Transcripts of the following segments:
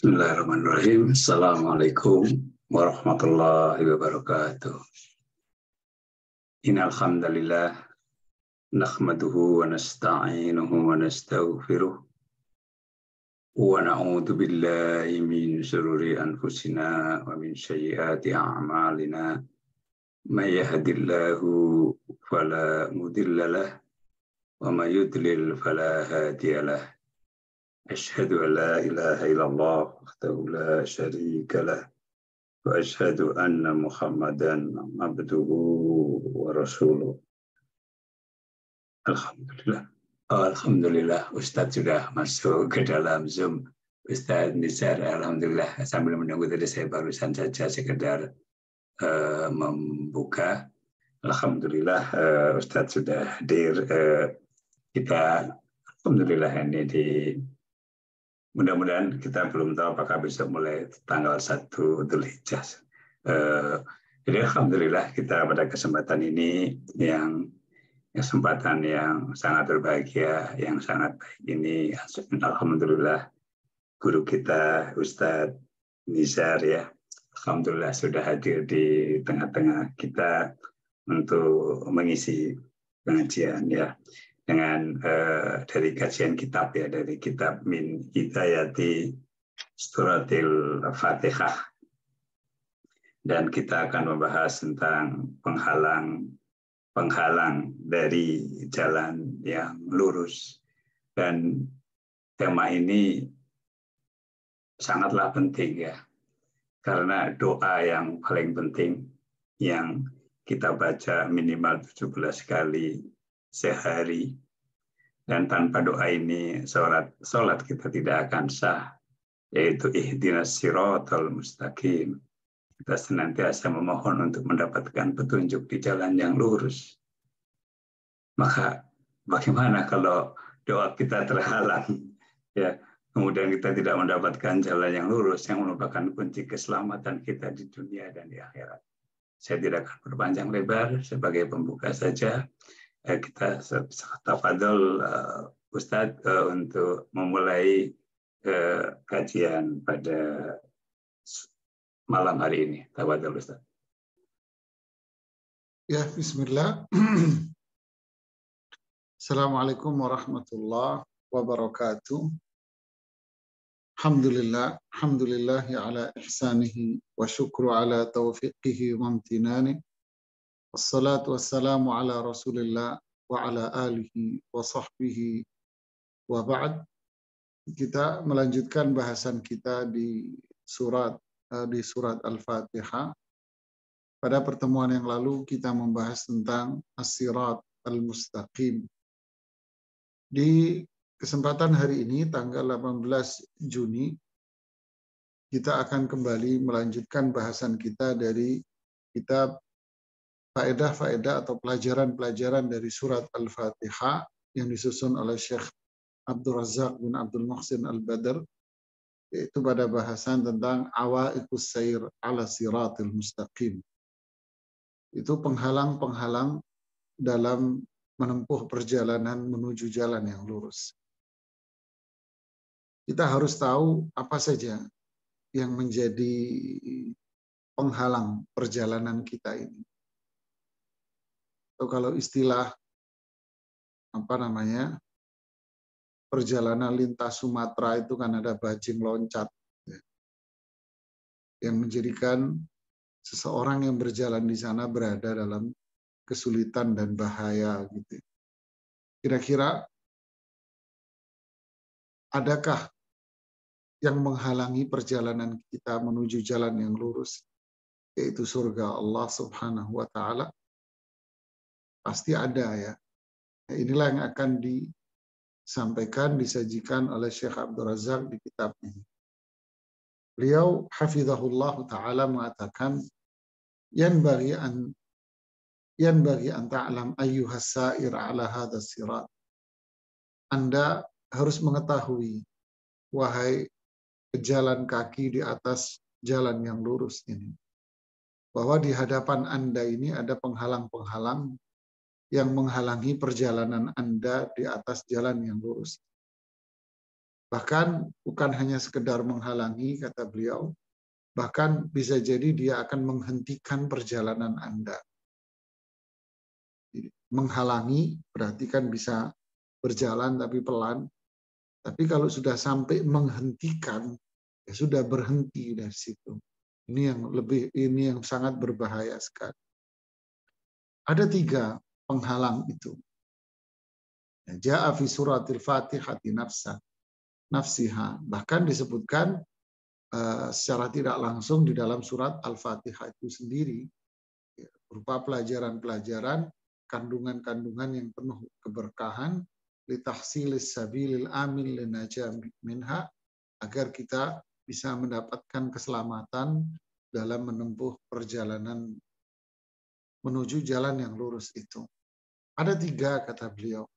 Bismillahirrahmanirrahim. Assalamualaikum warahmatullahi wabarakatuh. Innal hamdalillah nahmaduhu wa nasta'inuhu wa nastaghfiruh wa na'udzu billahi min shururi anfusina wa min sayyiati a'malina. May yahdihillahu fala mudilla lahu wa may yudlil fala hadiya lahu. Asyhadu an la ilaha illallah wahdahu la syarika lah wa asyhadu anna Muhammadan abduhu wa rasuluh. Alhamdulillah Ustadz sudah masuk ke dalam Zoom. Ustadz Nizar, alhamdulillah, sambil menunggu tadi saya barusan saja sekedar membuka. Alhamdulillah Ustadz sudah hadir. Kita alhamdulillah ini di mudah-mudahan, kita belum tahu apakah besok mulai tanggal 1 Dzulhijjah. Jadi alhamdulillah kita pada kesempatan ini yang kesempatan yang sangat berbahagia, yang sangat baik ini, alhamdulillah guru kita Ustadz Nizar ya, alhamdulillah sudah hadir di tengah-tengah kita untuk mengisi pengajian ya. Dengan dari kajian kitab ya, dari kitab Min Hidayati Suratil Fatihah, dan kita akan membahas tentang penghalang dari jalan yang lurus, dan tema ini sangatlah penting ya, karena doa yang paling penting yang kita baca minimal 17 kali sehari, dan tanpa doa ini sholat kita tidak akan sah, yaitu ihdinas siratal mustaqim. Kita senantiasa memohon untuk mendapatkan petunjuk di jalan yang lurus. Maka bagaimana kalau doa kita terhalang ya, kemudian kita tidak mendapatkan jalan yang lurus yang merupakan kunci keselamatan kita di dunia dan di akhirat. Saya tidak akan berpanjang lebar, sebagai pembuka saja. Kita tafadhol Ustadz untuk memulai kajian pada malam hari ini. Tafadhol Ustadz. Ya, bismillah. Assalamualaikum warahmatullahi wabarakatuh. Alhamdulillahi ala ihsanihi wa syukru ala taufiqihi wa amtinani. Wassalatu wassalamu ala Rasulillah wa ala alihi wa sahbihi wa ba'd. Kita melanjutkan bahasan kita di surat Al-Fatihah. Pada pertemuan yang lalu kita membahas tentang as-sirat al-mustaqim. Di kesempatan hari ini tanggal 18 Juni kita akan kembali melanjutkan bahasan kita dari kitab faedah-faedah atau pelajaran-pelajaran dari surat Al-Fatihah yang disusun oleh Syekh Abdul Razak bin Abdul Muhsin Al-Badr, yaitu pada bahasan tentang awaiqus sair ala siratil mustaqim. Itu penghalang-penghalang dalam menempuh perjalanan menuju jalan yang lurus. Kita harus tahu apa saja yang menjadi penghalang perjalanan kita ini. Atau kalau istilah perjalanan lintas Sumatera itu kan ada bajing loncat ya, yang menjadikan seseorang yang berjalan di sana berada dalam kesulitan dan bahaya gitu. Kira-kira adakah yang menghalangi perjalanan kita menuju jalan yang lurus, yaitu surga Allah Subhanahu wa taala? Pasti ada ya. Inilah yang akan disampaikan, disajikan oleh Syekh Abdul Razak di kitab ini. Beliau hafizahullah taala mengatakan, yanbaghi an ta'lam ayyuhas sa'ir ala hadzal sirat. Anda harus mengetahui, wahai pejalan kaki di atas jalan yang lurus ini, bahwa di hadapan Anda ini ada penghalang-penghalang yang menghalangi perjalanan Anda di atas jalan yang lurus. Bahkan bukan hanya sekedar menghalangi, kata beliau, bahkan bisa jadi dia akan menghentikan perjalanan Anda. Menghalangi berarti kan bisa berjalan tapi pelan. Tapi kalau sudah sampai menghentikan, ya sudah berhenti dari situ. Ini yang sangat berbahaya sekali. Ada 3 penghalang itu. Ja'a fi suratil Fatihati nafsiha. Bahkan disebutkan secara tidak langsung di dalam surat Al-Fatihah itu sendiri, berupa pelajaran-pelajaran, kandungan-kandungan yang penuh keberkahan, litahsilis sabilil amin linajah minha, agar kita bisa mendapatkan keselamatan dalam menempuh perjalanan menuju jalan yang lurus itu. Ada 3, kata beliau.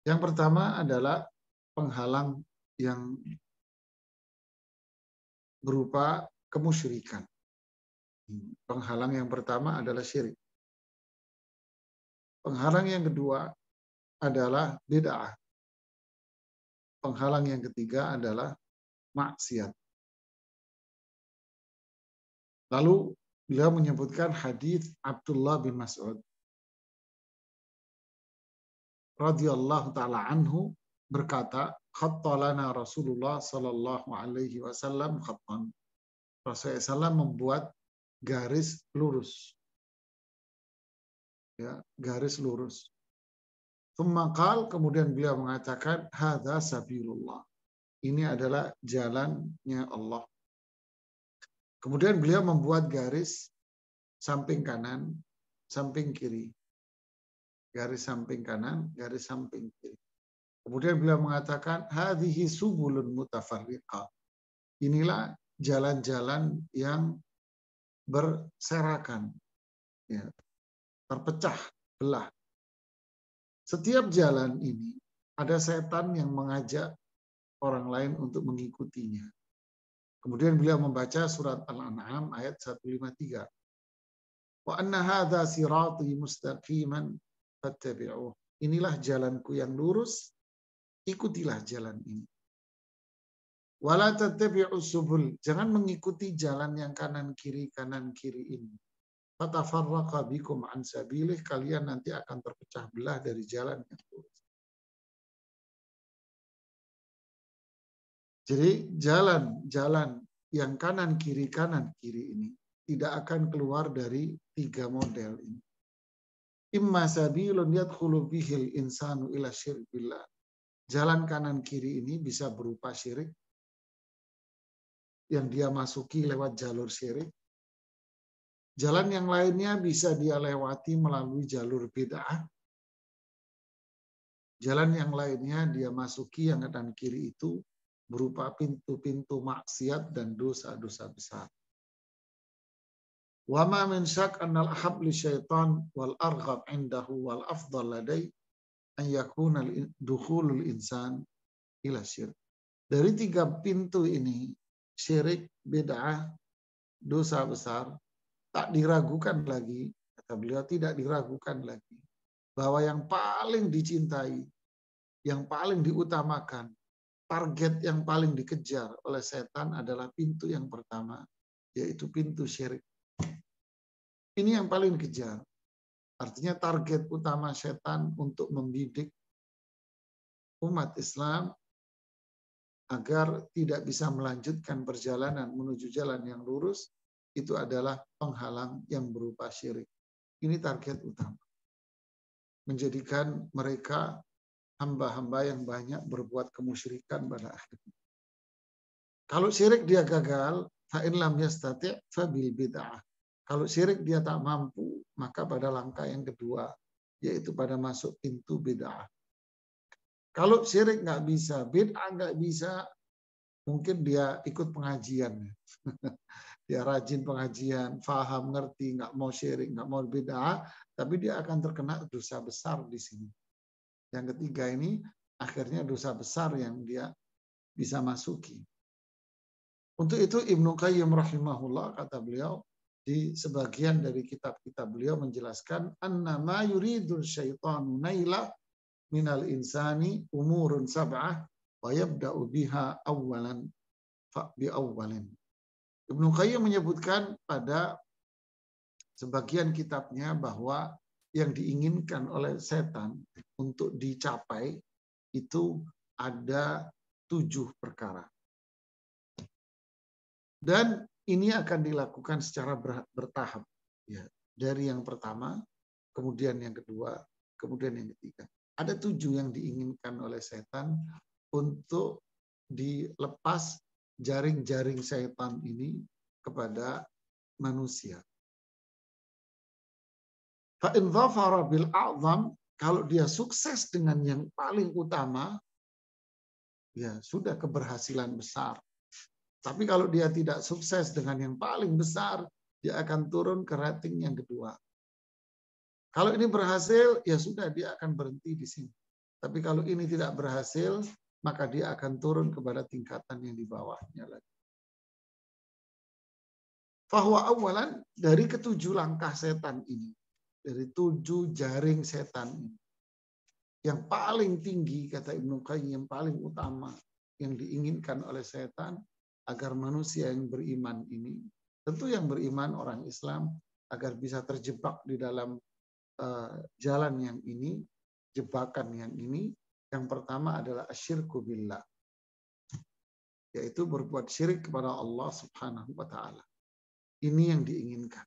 Yang pertama adalah penghalang yang berupa kemusyrikan. Penghalang yang pertama adalah syirik. Penghalang yang kedua adalah bid'ah. Penghalang yang ketiga adalah maksiat. Lalu beliau menyebutkan hadis Abdullah bin Mas'ud radhiyallahu taala anhu berkata, khattalana Rasulullah sallallahu alaihi wasallam khattan. Rasulullah SAW membuat garis lurus. Ya, garis lurus. Tsumma qala, kemudian beliau mengatakan, hadza sabilullah. Ini adalah jalannya Allah. Kemudian beliau membuat garis samping kanan, samping kiri. Garis samping kanan, garis samping kiri. Kemudian beliau mengatakan, hadhihi subulun mutafarriqah. Inilah jalan-jalan yang berserakan, ya, terpecah belah. Setiap jalan ini ada setan yang mengajak orang lain untuk mengikutinya. Kemudian beliau membaca surat Al-An'am ayat 153. Wa anna hadza sirati mustaqiman fattabi'uh. Inilah jalanku yang lurus, ikutilah jalan ini. Wala tattabi'us subul. Jangan mengikuti jalan yang kanan kiri ini. Fatafarraqa bikum an sabilih. Kalian nanti akan terpecah belah dari jalan yang lurus. Jadi jalan yang kanan kiri ini tidak akan keluar dari 3 model ini. Imma sabilun yadkhulu bihil insanu ila syirk billah. Jalan kanan kiri ini bisa berupa syirik yang dia masuki lewat jalur syirik. Jalan yang lainnya bisa dia lewati melalui jalur bid'ah. Jalan yang lainnya dia masuki yang kanan kiri itu berupa pintu-pintu maksiat dan dosa-dosa besar. Wa ma min syak annal ahab li syaitan wal arghab indahu wal afdal ladai an yakuna dukhulul insan ila syirk. Dari 3 pintu ini, syirik, bid'ah, dosa besar, tak diragukan lagi, kata beliau, tidak diragukan lagi bahwa yang paling dicintai, yang paling diutamakan, target yang paling dikejar oleh setan adalah pintu yang pertama, yaitu pintu syirik. Ini yang paling dikejar. Artinya target utama setan untuk membidik umat Islam agar tidak bisa melanjutkan perjalanan menuju jalan yang lurus, itu adalah penghalang yang berupa syirik. Ini target utama. Menjadikan mereka hamba-hamba yang banyak berbuat kemusyrikan pada akhirnya. Kalau syirik dia gagal, fa'in lam yastati' fabil bid'ah. Kalau syirik dia tak mampu, maka pada langkah yang kedua, yaitu pada masuk pintu bid'ah. Kalau syirik nggak bisa, bid'ah nggak bisa, mungkin dia ikut pengajian. Dia rajin pengajian, faham, ngerti, nggak mau syirik, nggak mau bid'ah, tapi dia akan terkena dosa besar di sini. Yang ketiga ini akhirnya dosa besar yang dia bisa masuki. Untuk itu Ibnu Qayyim rahimahullah, kata beliau, di sebagian dari kitab-kitab beliau menjelaskan annama yuridul syaitanu naila minal insani umurun sab'ah wa yabda'u biha awwalan fa bi awwalin. Ibnu Qayyim menyebutkan pada sebagian kitabnya bahwa yang diinginkan oleh setan untuk dicapai itu ada 7 perkara. Dan ini akan dilakukan secara bertahap. Ya, dari yang pertama, kemudian yang kedua, kemudian yang ketiga. Ada 7 yang diinginkan oleh setan untuk dilepas jaring-jaring setan ini kepada manusia. Fa'in dhafara bil a'zam, kalau dia sukses dengan yang paling utama, ya sudah keberhasilan besar. Tapi kalau dia tidak sukses dengan yang paling besar, dia akan turun ke rating yang kedua. Kalau ini berhasil, ya sudah dia akan berhenti di sini. Tapi kalau ini tidak berhasil, maka dia akan turun kepada tingkatan yang di bawahnya lagi. Fahuwa awalan, dari ke-7 langkah setan ini, dari 7 jaring setan ini, yang paling tinggi, kata Ibnu Qayyim, yang paling utama, yang diinginkan oleh setan, agar manusia yang beriman ini, tentu yang beriman orang Islam, agar bisa terjebak di dalam jalan yang ini, jebakan yang ini, yang pertama adalah asyirku billah, yaitu berbuat syirik kepada Allah Subhanahu wa taala. Ini yang diinginkan.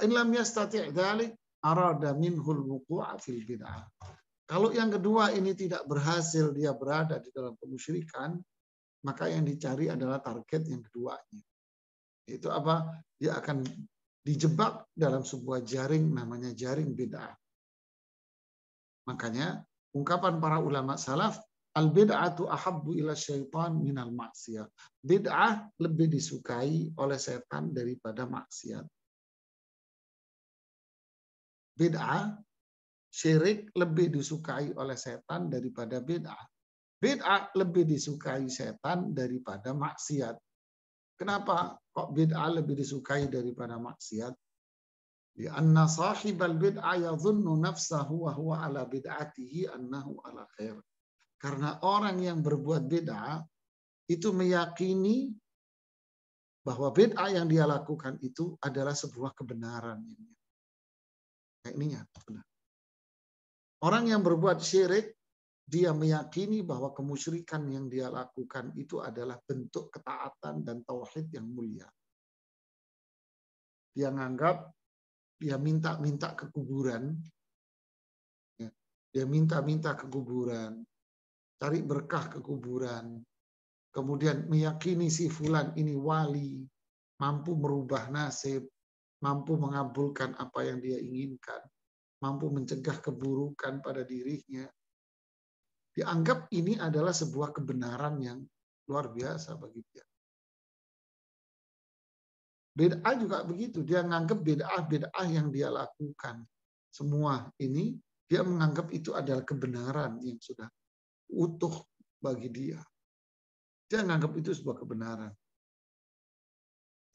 In lam yastati' dzalik arada minhul wuqu'a fil bid'ah. Kalau yang kedua ini tidak berhasil, dia berada di dalam kemusyrikan, maka yang dicari adalah target yang keduanya. Itu apa? Dia akan dijebak dalam sebuah jaring, namanya jaring bid'ah. Makanya ungkapan para ulama salaf, al-bid'atu ahabbu ila syaitan minal maksiyah. Bid'ah lebih disukai oleh setan daripada maksiat. Bid'ah, syirik lebih disukai oleh setan daripada bid'ah. Bid'ah lebih disukai setan daripada maksiat. Kenapa kok bid'ah lebih disukai daripada maksiat? Lianna sahibal bid'ah yadhunnu nafsahu wa huwa ala bid'atihi annahu ala khair. Karena orang yang berbuat bid'ah itu meyakini bahwa bid'ah yang dia lakukan itu adalah sebuah kebenaran. Nah, ininya benar. Orang yang berbuat syirik, dia meyakini bahwa kemusyrikan yang dia lakukan itu adalah bentuk ketaatan dan tauhid yang mulia. Dia menganggap, dia minta-minta ke kuburan, dia minta-minta ke kuburan, cari berkah ke kuburan, kemudian meyakini si fulan ini wali, mampu merubah nasib, mampu mengabulkan apa yang dia inginkan, mampu mencegah keburukan pada dirinya. Dianggap ini adalah sebuah kebenaran yang luar biasa bagi dia. Bid'ah juga begitu, dia menganggap bid'ah yang dia lakukan. Semua ini dia menganggap itu adalah kebenaran yang sudah utuh bagi dia. Dia menganggap itu sebuah kebenaran.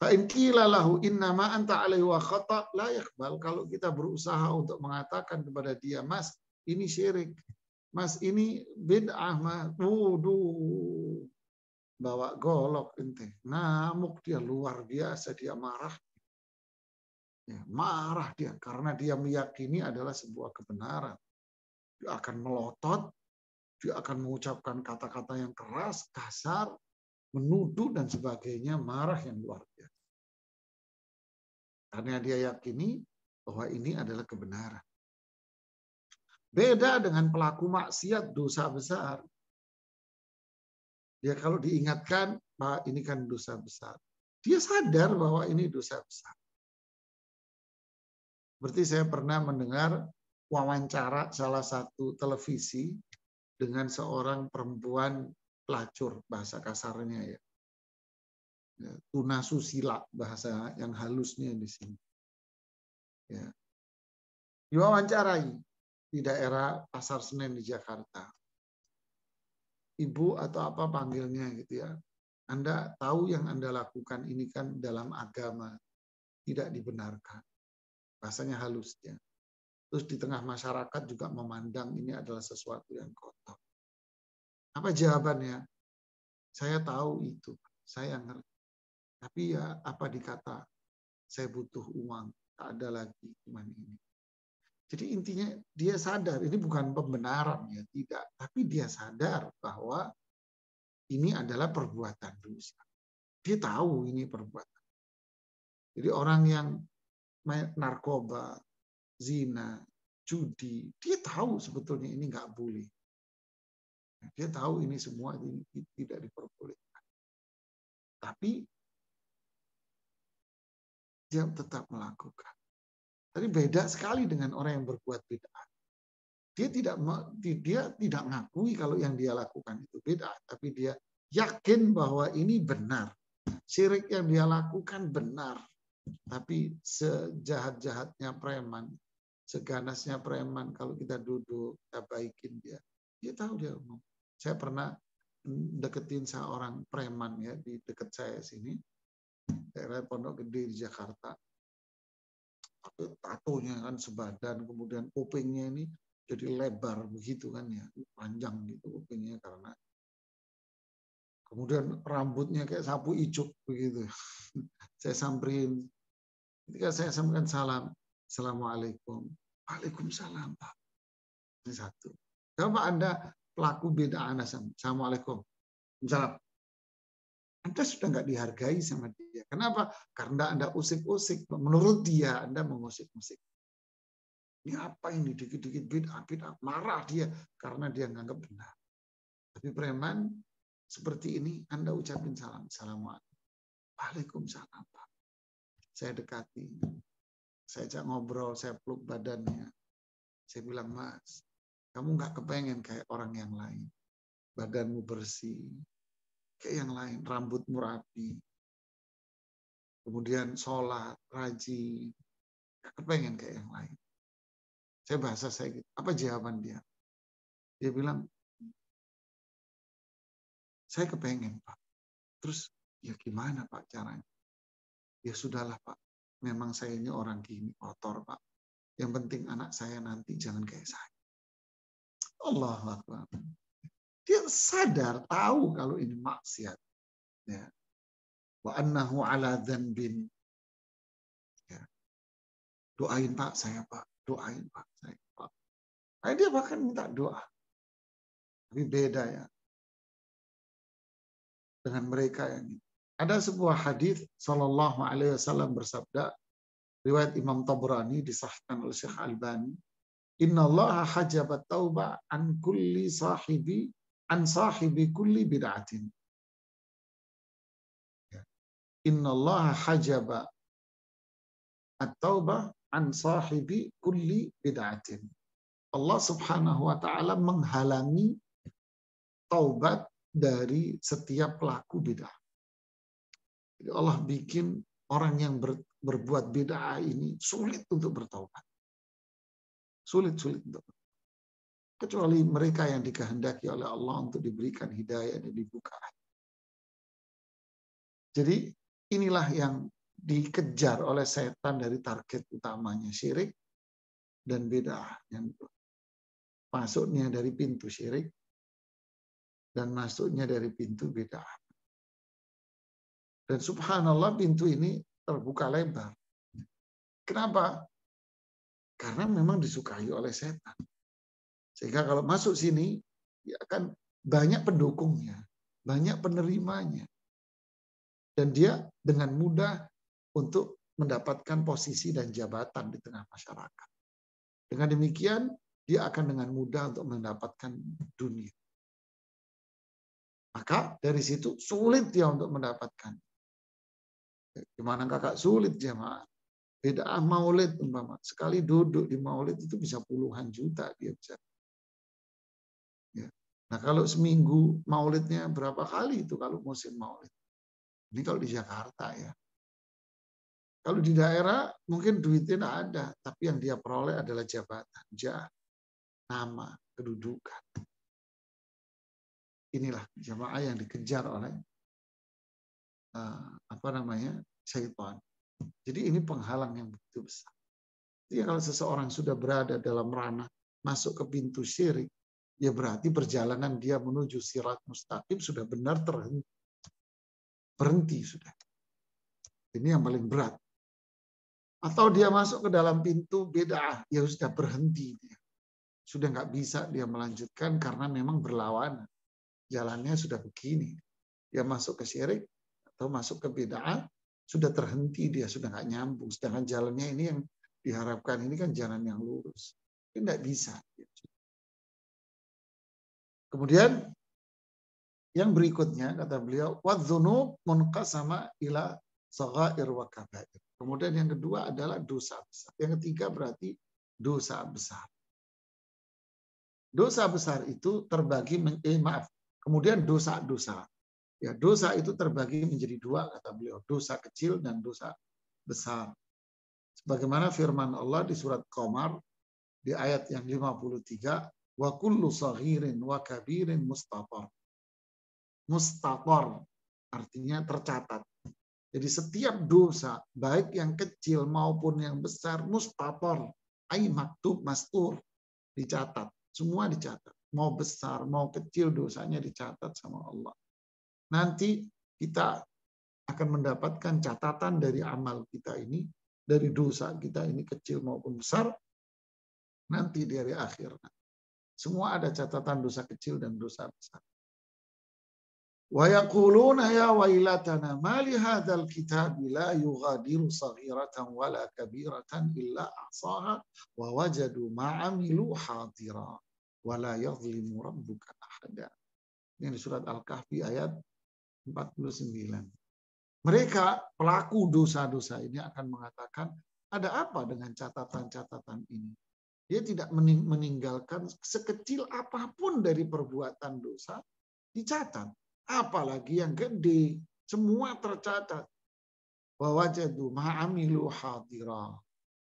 Fa in qila lahu innama anta alaihi wa khata la yaqbal. Kalau kita berusaha untuk mengatakan kepada dia, Mas, ini syirik. Mas, ini bid'ah, Mas. Wuduh. Bawa golok ente. Ngamuk dia, luar biasa, dia marah. Ya, marah dia karena dia meyakini adalah sebuah kebenaran. Dia akan melotot, dia akan mengucapkan kata-kata yang keras, kasar, menuduh dan sebagainya, marah yang luar biasa. Karena dia yakini bahwa ini adalah kebenaran. Beda dengan pelaku maksiat, dosa besar. Dia kalau diingatkan, Pak, ini kan dosa besar. Dia sadar bahwa ini dosa besar. Berarti saya pernah mendengar wawancara salah satu televisi dengan seorang perempuan pelacur, bahasa kasarnya ya. Tuna susila, bahasa yang halusnya di sini. Ya. Diwawancarai di daerah Pasar Senen di Jakarta. Ibu atau apa panggilnya gitu ya. Anda tahu yang Anda lakukan ini kan dalam agama tidak dibenarkan. Bahasanya halus ya. Terus di tengah masyarakat juga memandang ini adalah sesuatu yang kotor. Apa jawabannya? Saya tahu itu, saya ngerti. Tapi ya apa dikata, saya butuh uang, tak ada lagi cuman ini. Jadi intinya dia sadar, ini bukan pembenaran ya, tidak. Tapi dia sadar bahwa ini adalah perbuatan dosa. Dia tahu ini perbuatan. Jadi orang yang main narkoba, zina, judi, dia tahu sebetulnya ini nggak boleh. Dia tahu ini semua ini tidak diperbolehkan. Tapi dia tetap melakukan. Tapi beda sekali dengan orang yang berbuat bid'ah. Dia tidak ngakui kalau yang dia lakukan itu bid'ah, tapi dia yakin bahwa ini benar. Syirik yang dia lakukan benar. Tapi sejahat-jahatnya preman, seganasnya preman, kalau kita duduk, kita baikin dia. Dia tahu dia ngomong. Saya pernah deketin seorang preman ya di dekat saya sini, daerah Pondok Gede di Jakarta. Tatonya kan sebadan, kemudian kupingnya ini jadi lebar begitu kan ya, panjang gitu kupingnya karena kemudian rambutnya kayak sapu icuk begitu. Saya samperin, ketika saya sampaikan salam, Assalamualaikum, Waalaikumsalam Pak. Ini satu. Coba Anda pelaku bid'ah Assalamualaikum, salam. Anda sudah nggak dihargai sama dia. Kenapa? Karena Anda usik-usik. Menurut dia, Anda mengusik-usik. Ini apa ini? Dikit-dikit bid'ah. Marah dia karena dia nganggap benar. Tapi preman seperti ini, Anda ucapin salam. Assalamualaikum. Waalaikumsalam, Pak. Saya dekati. Saya ajak ngobrol, saya peluk badannya. Saya bilang, Mas, kamu nggak kepengen kayak orang yang lain. Badanmu bersih. Kayak yang lain, rambutmu rapi. Kemudian sholat, rajin. Nggak kepengen kayak yang lain. Saya bahasa saya gitu. Apa jawaban dia? Dia bilang, saya kepengen, Pak. Terus, ya gimana, Pak, caranya? Ya sudahlah, Pak. Memang saya ini orang gini, kotor, Pak. Yang penting anak saya nanti jangan kayak saya. Allahu Akbar. Dia sadar, tahu kalau ini maksiat. Ya. Wa annahu ala dzanbin. Ya. Doain Pak saya, Pak. Doain Pak saya, Pak. Nah, dia bahkan minta doa. Tapi beda ya dengan mereka yang ini. Ada sebuah hadis sallallahu alaihi wasallam bersabda, riwayat Imam Tabrani disahkan oleh Syekh Albani, innallaha hajabat taubah an kulli sahibi an sahibi kulli bid'atin. Innallaha hajaba at-taubah an sahibi kulli bid'atin. Allah Subhanahu wa taala menghalangi taubat dari setiap pelaku bid'ah. Jadi Allah bikin orang yang berbuat bid'ah ini sulit untuk bertaubat. Sulit untuk bertaubat. Kecuali mereka yang dikehendaki oleh Allah untuk diberikan hidayah dan dibuka. Jadi inilah yang dikejar oleh setan dari target utamanya, syirik dan bid'ah. Yang masuknya dari pintu syirik dan masuknya dari pintu bid'ah. Dan subhanallah pintu ini terbuka lebar. Kenapa? Karena memang disukai oleh setan. Sehingga kalau masuk sini, ya akan banyak pendukungnya, banyak penerimanya. Dan dia dengan mudah untuk mendapatkan posisi dan jabatan di tengah masyarakat. Dengan demikian, dia akan dengan mudah untuk mendapatkan dunia. Maka dari situ sulit dia untuk mendapatkan. Gimana kakak sulit jemaah? Bid'ah maulid umpama. Sekali duduk di maulid itu bisa puluhan juta dia bisa. Ya. Nah kalau seminggu maulidnya berapa kali itu kalau musim maulid? Ini kalau di Jakarta ya. Kalau di daerah mungkin duitnya tidak ada, tapi yang dia peroleh adalah jabatan, jah, nama, kedudukan. Inilah jamaah yang dikejar oleh syaitan. Jadi ini penghalang yang begitu besar. Jadi kalau seseorang sudah berada dalam ranah masuk ke pintu syirik ya berarti perjalanan dia menuju sirat mustaqim sudah benar berhenti sudah. Ini yang paling berat. Atau dia masuk ke dalam pintu bid'ah, ya sudah berhenti dia. Sudah nggak bisa dia melanjutkan karena memang berlawanan. Jalannya sudah begini. Dia masuk ke syirik atau masuk ke bid'ah, sudah terhenti dia, sudah nggak nyambung. Sedangkan jalannya ini yang diharapkan ini kan jalan yang lurus. Ini nggak bisa. Kemudian yang berikutnya kata beliau, wadzunub munqasama ila saghair wa kabair. Kemudian yang kedua adalah dosa besar. Yang ketiga berarti dosa besar. Dosa besar itu terbagi kemudian dosa-dosa. Ya, dosa itu terbagi menjadi dua kata beliau, dosa kecil dan dosa besar. Sebagaimana firman Allah di surat Qamar di ayat yang 53, wa kullu saghirin wa kabirin mustatar. Mustatar artinya tercatat. Jadi setiap dosa, baik yang kecil maupun yang besar, mustatar, ai maktub mastur, dicatat. Semua dicatat. Mau besar, mau kecil dosanya dicatat sama Allah. Nanti kita akan mendapatkan catatan dari amal kita ini, dari dosa kita ini kecil maupun besar, nanti di hari akhir. Semua ada catatan dosa kecil dan dosa besar. Wa yaquluna ya wailatana ma li hadzal kitabi la yughadiru saghiratan wala kabiratan illa ahsaha wa wajadu ma amilu hadira wa la yadhlimu rabbuka ahada. Ini di surat Al-Kahfi ayat 49. Mereka pelaku dosa-dosa ini akan mengatakan, ada apa dengan catatan-catatan ini? Dia tidak meninggalkan sekecil apapun dari perbuatan dosa dicatat. Apalagi yang gede, semua tercatat. Wa wajadu ma'amilu hadira.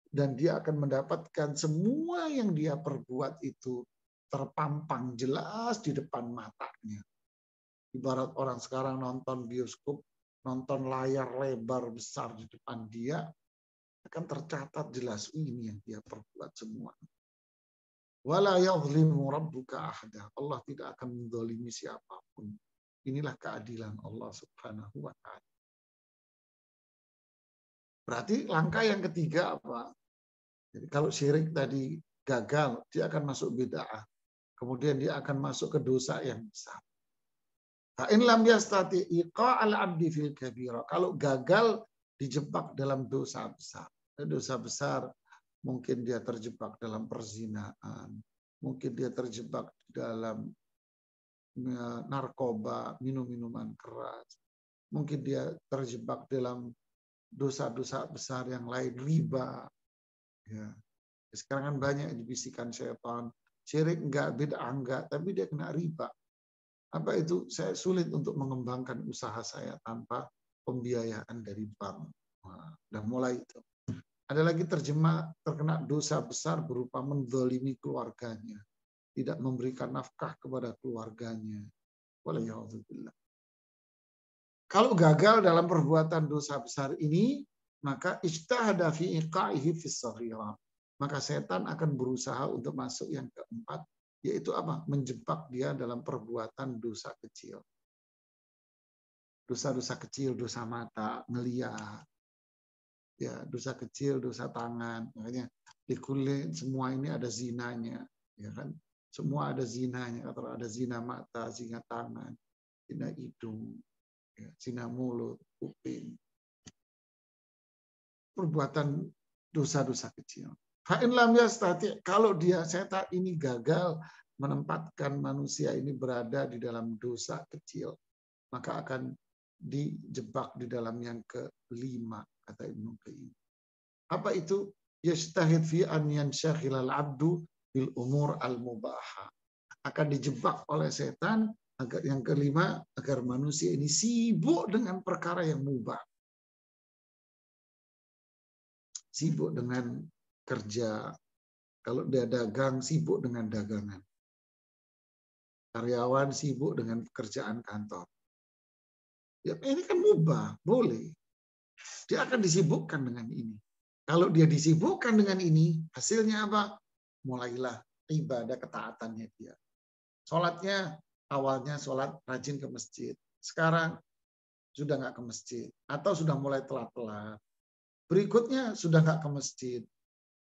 Dan dia akan mendapatkan semua yang dia perbuat itu terpampang jelas di depan matanya. Ibarat orang sekarang nonton bioskop, nonton layar lebar besar di depan dia, akan tercatat jelas ini yang dia perbuat semua. Wala yadhlimu rabbuka ahada. Allah tidak akan menzalimi siapapun. Inilah keadilan Allah Subhanahu wa taala. Berarti langkah yang ketiga apa? Jadi kalau syirik tadi gagal, dia akan masuk bid'ah. Kemudian dia akan masuk ke dosa yang besar. Fa'in lam yastati iqa'al abdi fil kabira. Kalau gagal dijebak dalam dosa besar. Dosa besar mungkin dia terjebak dalam perzinaan, mungkin dia terjebak dalam narkoba, minum-minuman keras, mungkin dia terjebak dalam dosa-dosa besar yang lain, riba. Ya. Sekarang kan banyak dibisikkan syaitan, syirik enggak, bid'ah enggak, tapi dia kena riba. Apa itu? Saya sulit untuk mengembangkan usaha saya tanpa pembiayaan dari bank. Nah, udah mulai itu. Ada lagi terkena dosa besar berupa menzalimi keluarganya, tidak memberikan nafkah kepada keluarganya. Waliyahudzubillah. Kalau gagal dalam perbuatan dosa besar ini, maka ijtahada fi iqa'ihi fis saghira. Maka setan akan berusaha untuk masuk yang keempat, yaitu apa? Menjebak dia dalam perbuatan dosa kecil. Dosa-dosa kecil, dosa mata, ngelihat. Ya, dosa kecil, dosa tangan. Makanya di kulit semua ini ada zinanya, ya kan? Semua ada zinanya, atau ada zina mata, zina tangan, zina hidung, ya, zina mulut, kuping. Perbuatan dosa-dosa kecil. Fa'in lam yastati, kalau dia setan ini gagal menempatkan manusia ini berada di dalam dosa kecil, maka akan dijebak di dalam yang kelima, kata Ibnu Qayyim. Apa itu? Yastahid fi an yanshaghilal abdu bil umur al mubaha. Akan dijebak oleh setan agar yang kelima, agar manusia ini sibuk dengan perkara yang mubah. Sibuk dengan kerja. Kalau dia dagang, sibuk dengan dagangan. Karyawan sibuk dengan pekerjaan kantor. Ya, ini kan mubah, boleh. Dia akan disibukkan dengan ini. Kalau dia disibukkan dengan ini, hasilnya apa? Mulailah ibadah ketaatannya dia. Sholatnya awalnya sholat rajin ke masjid. Sekarang sudah nggak ke masjid. Atau sudah mulai telat-telat. Berikutnya sudah nggak ke masjid.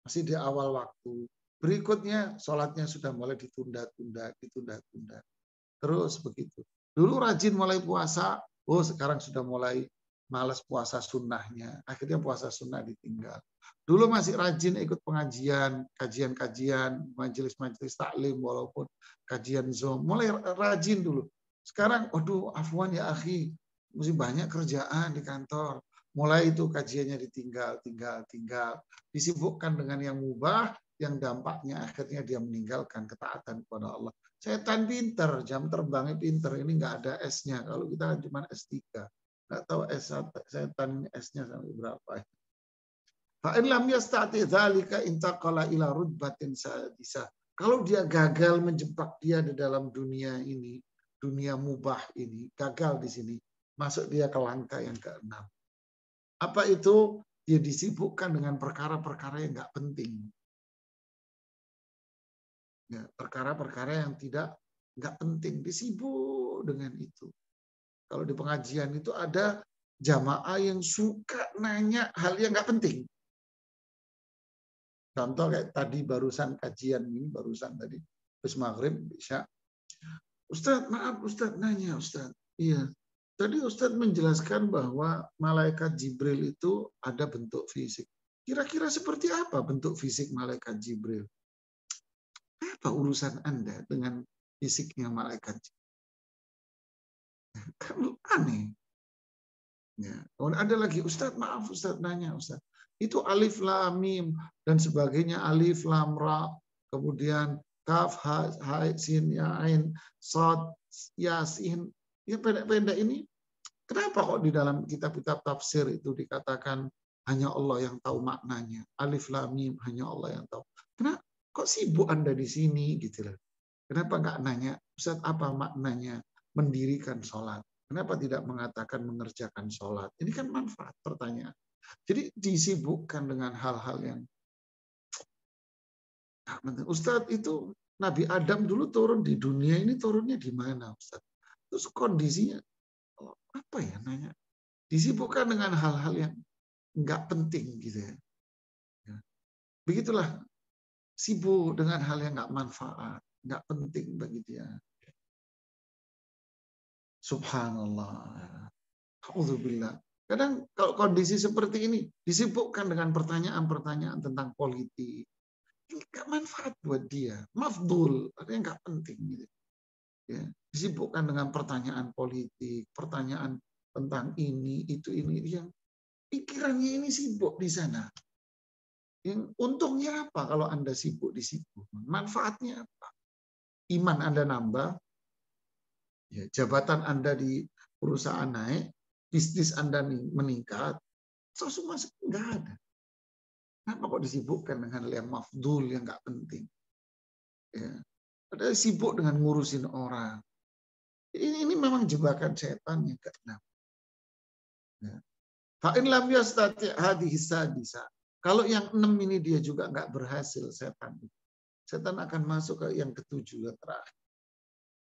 Masih di awal waktu. Berikutnya sholatnya sudah mulai ditunda-tunda. Terus begitu. Dulu rajin mulai puasa. Oh sekarang sudah mulai malas puasa sunnahnya. Akhirnya puasa sunnah ditinggal. Dulu masih rajin ikut pengajian, kajian-kajian, majelis-majelis taklim walaupun kajian Zoom. Mulai rajin dulu. Sekarang, waduh, afwan ya akhi, mesti banyak kerjaan di kantor. Mulai itu kajiannya tinggal. Disibukkan dengan yang mubah, yang dampaknya akhirnya dia meninggalkan ketaatan kepada Allah. Setan pinter, jam terbangnya pinter. Ini nggak ada S-nya. Kalau kita kan cuma S3. Nggak tahu S1, setan S-nya sampai berapa. Fa'in lam yastati dzalika intaqala ila rutbatin sadisah. Kalau dia gagal menjebak dia di dalam dunia ini, dunia mubah ini, gagal di sini, masuk dia ke langkah yang ke-6. Apa itu? Dia disibukkan dengan perkara-perkara yang nggak penting. Ya, perkara-perkara yang nggak penting, disibuk dengan itu. Kalau di pengajian itu ada jamaah yang suka nanya hal yang nggak penting. Contoh kayak tadi barusan kajian ini, barusan tadi terus maghrib bisa. Ustadz, maaf Ustadz, nanya Ustadz. Iya. Tadi Ustadz menjelaskan bahwa malaikat Jibril itu ada bentuk fisik. Kira-kira seperti apa bentuk fisik malaikat Jibril? Apa urusan Anda dengan fisiknya malaikat Jibril? Kan aneh. Ya. Ada lagi, Ustadz, maaf Ustadz, nanya Ustadz. Itu alif lam mim dan sebagainya, alif lam ra, kemudian kaf ha sin ya ain sad yasin, ya pendek-pendek ini. Kenapa kok di dalam kitab-kitab tafsir itu dikatakan hanya Allah yang tahu maknanya, alif lam mim hanya Allah yang tahu. Kenapa kok sibuk Anda di sini gitu loh? Kenapa nggak nanya Ustaz apa maknanya mendirikan sholat? Kenapa tidak mengatakan mengerjakan sholat? Ini kan manfaat pertanyaan. Jadi disibukkan dengan hal-hal yang Ustadz itu Nabi Adam dulu turun di dunia ini, turunnya di mana Ustadz? Terus kondisinya apa ya nanya? Disibukkan dengan hal-hal yang nggak penting gitu ya. Begitulah, sibuk dengan hal yang nggak manfaat, nggak penting bagi dia. Subhanallah. Alhamdulillah. Kadang kalau kondisi seperti ini disibukkan dengan pertanyaan-pertanyaan tentang politik, ini nggak manfaat buat dia, mafdul, ada yang nggak penting gitu. Ya, disibukkan dengan pertanyaan politik, pertanyaan tentang ini, itu, ini, yang pikirannya ini sibuk di sana. Yang untungnya apa kalau Anda sibuk di situ? Manfaatnya apa? Iman Anda nambah, ya, jabatan Anda di perusahaan naik, bisnis Anda meningkat, semua nggak ada. Kenapa kok disibukkan dengan yang mafdul, yang nggak penting? Ya. Ada sibuk dengan ngurusin orang. Ini memang jebakan setan yang ke-6. Fa'in lam yastati' hadhihi sadisa. Kalau yang 6 ini dia juga nggak berhasil setan. Setan akan masuk ke yang ke-7 yang terakhir.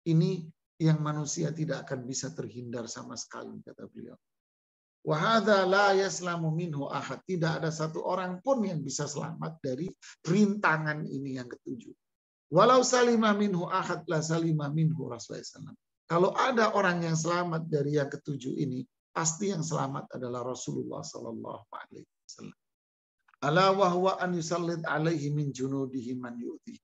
Ini yang manusia tidak akan bisa terhindar sama sekali, kata beliau. Wa hadza la yaslamu minhu ahad. Tidak ada satu orang pun yang bisa selamat dari rintangan ini yang ke-7. Walau salima minhu ahad la salima minhu Rasulullah. Kalau ada orang yang selamat dari yang ke-7 ini, pasti yang selamat adalah Rasulullah sallallahu alaihi wasallam. Ala wa huwa an yusallit alaihi min junudihi man yu'ti.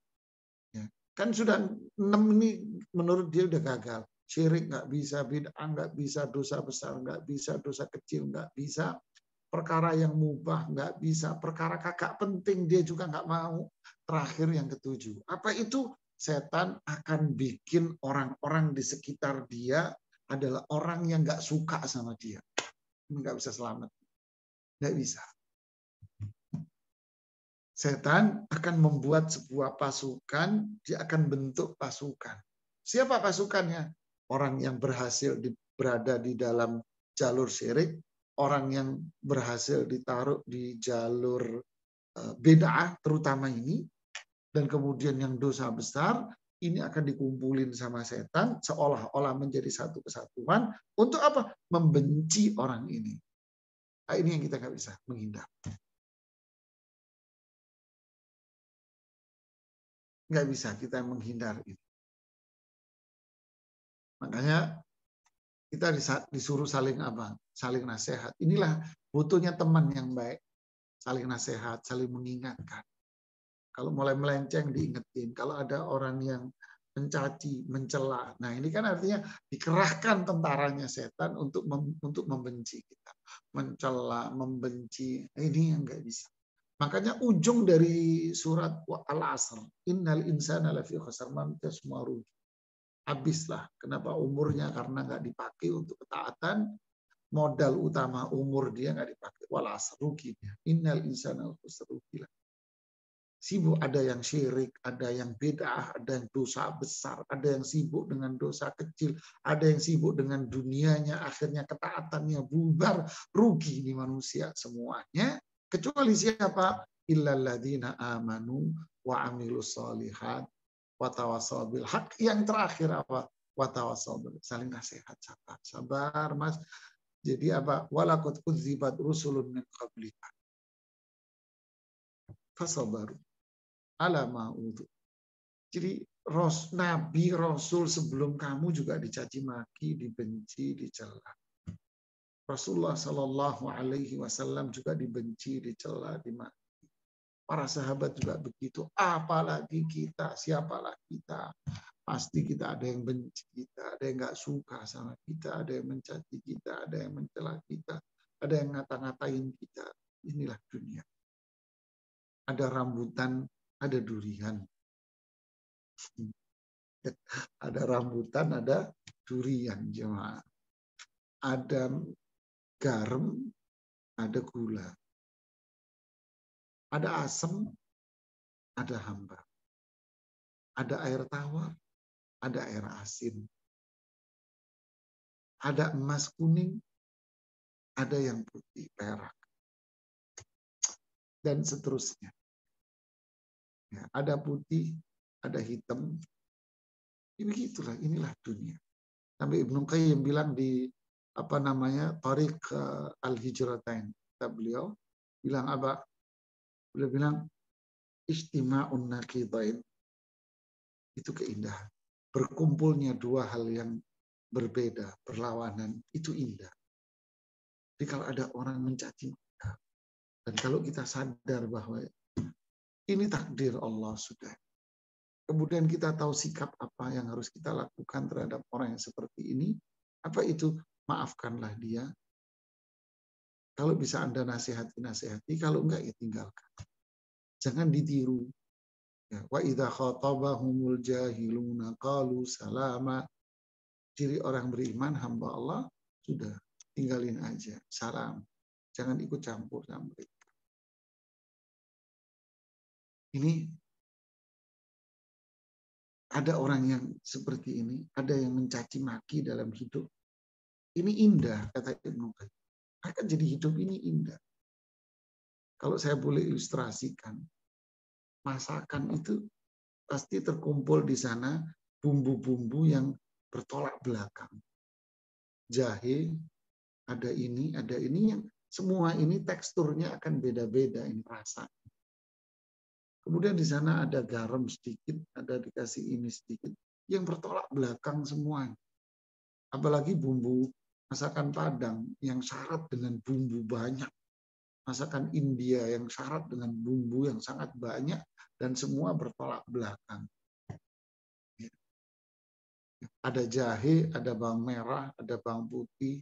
Ya. Kan sudah 6 ini menurut dia udah gagal. Syirik nggak bisa, bid'ah nggak bisa, dosa besar nggak bisa, dosa kecil nggak bisa, perkara yang mubah nggak bisa, perkara kakak penting dia juga nggak mau. Terakhir yang ke-7. Apa itu? Setan akan bikin orang-orang di sekitar dia adalah orang yang nggak suka sama dia. Nggak bisa selamat. Nggak bisa. Setan akan membuat sebuah pasukan, dia akan bentuk pasukan. Siapa pasukannya? Orang yang berhasil berada di dalam jalur syirik, orang yang berhasil ditaruh di jalur bid'ah terutama ini, dan kemudian yang dosa besar, ini akan dikumpulin sama setan seolah-olah menjadi satu kesatuan untuk apa? Membenci orang ini. Nah, ini yang kita nggak bisa menghindar. Nggak bisa kita menghindar ini. Makanya kita disuruh saling apa? Saling nasihat. Inilah butuhnya teman yang baik. Saling nasihat, saling mengingatkan. Kalau mulai melenceng diingetin. Kalau ada orang yang mencaci, mencela. Nah, ini kan artinya dikerahkan tentaranya setan untuk membenci kita. Mencela, membenci. Ini yang nggak bisa. Makanya ujung dari surat Al-Asr, innal insana lafi khusr, manusia semua rugi. Habislah. Kenapa umurnya? Karena nggak dipakai untuk ketaatan. Modal utama umur dia nggak dipakai. Wal asr, rugi dia. Innal insana lafi khusr, rugi. Sibuk, ada yang syirik, ada yang bid'ah, ada yang dosa besar, ada yang sibuk dengan dosa kecil, ada yang sibuk dengan dunianya, akhirnya ketaatannya bubar, rugi di manusia semuanya. Kecuali siapa? Illalladzina amanu wa amilus solihat wa tawassaw bil haq. Yang terakhir apa? Wa tawassaw bil, saling nasihat, sabar. Sabar, Mas. Jadi apa? Walaqad kudzibat rusulun min qablika fasabaru ala ma'udhu. Jadi Nabi Rasul sebelum kamu juga dicaci maki, dibenci, dicela. Rasulullah Shallallahu Alaihi Wasallam juga dibenci, dicela, dimaki. Para sahabat juga begitu. Apalagi kita, siapalah kita? Pasti kita ada yang benci kita, ada yang nggak suka sama kita, ada yang mencaci kita, ada yang mencela kita, ada yang ngata-ngatain kita. Inilah dunia. Ada rambutan, ada durian. Ada rambutan, ada durian, jemaah. Ada garam, ada gula. Ada asam, ada hamba. Ada air tawar, ada air asin. Ada emas kuning, ada yang putih, perak. Dan seterusnya. Ya, ada putih, ada hitam. Begitulah, inilah dunia. Sampai Ibnu Qayyim bilang di Tariq al-Hijratain. Beliau bilang apa? Beliau bilang istima'un naqidain. Itu keindahan. Berkumpulnya dua hal yang berbeda, berlawanan, itu indah. Jadi kalau ada orang mencaci kita, dan kalau kita sadar bahwa ini takdir Allah sudah, kemudian kita tahu sikap apa yang harus kita lakukan terhadap orang yang seperti ini, apa itu? Maafkanlah dia. Kalau bisa Anda nasihati, kalau enggak ya tinggalkan. Jangan ditiru. Ya, wa idza khatabahumul jahiluna qalu salama. Ciri orang beriman, hamba Allah, sudah tinggalin aja. Salam. Jangan ikut campur sama mereka. Ini ada orang yang seperti ini, ada yang mencaci maki dalam hidup. Ini indah, kata Ibnu Qayyim. Akan jadi hidup ini indah. Kalau saya boleh ilustrasikan, masakan itu pasti terkumpul di sana bumbu-bumbu yang bertolak belakang. Jahe, ada ini yang semua ini teksturnya akan beda-beda, ini rasa. Kemudian di sana ada garam sedikit, ada dikasih ini sedikit, yang bertolak belakang semua. Apalagi bumbu masakan Padang yang syarat dengan bumbu banyak. Masakan India yang syarat dengan bumbu yang sangat banyak dan semua bertolak belakang. Ada jahe, ada bawang merah, ada bawang putih,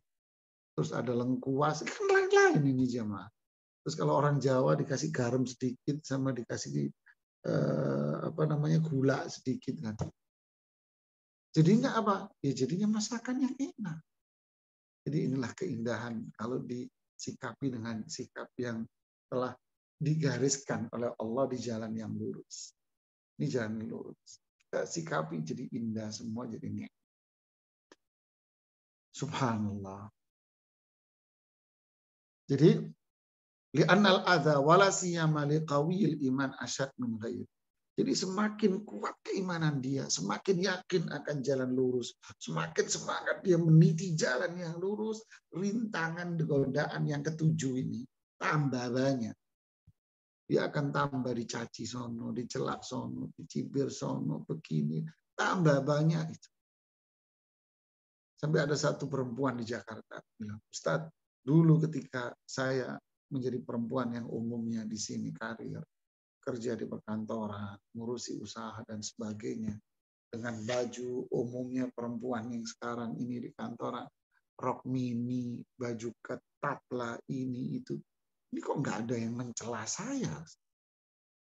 terus ada lengkuas, kan lain-lain ini jemaah. Terus kalau orang Jawa dikasih garam sedikit sama dikasih gula sedikit kan. Jadinya apa? Ya jadinya masakan yang enak. Jadi inilah keindahan kalau disikapi dengan sikap yang telah digariskan oleh Allah di jalan yang lurus. Ini jalan yang lurus. Kita sikapi jadi indah semua, jadi nikmat. Subhanallah. Jadi li'annal adza wala siyama liqawiyil iman asyad min ghairi. Jadi semakin kuat keimanan dia, semakin yakin akan jalan lurus, semakin semangat dia meniti jalan yang lurus, rintangan godaan yang ketujuh ini tambah banyak. Dia akan tambah dicaci sono, dicelak sono, dicibir sono, begini, tambah banyak itu. Sampai ada satu perempuan di Jakarta bilang, Ustadz, dulu ketika saya menjadi perempuan yang umumnya di sini karir, kerja di perkantoran, ngurusi usaha dan sebagainya, dengan baju umumnya perempuan yang sekarang ini di kantoran, rok mini, baju ketat lah, ini itu. Ini kok nggak ada yang mencela saya?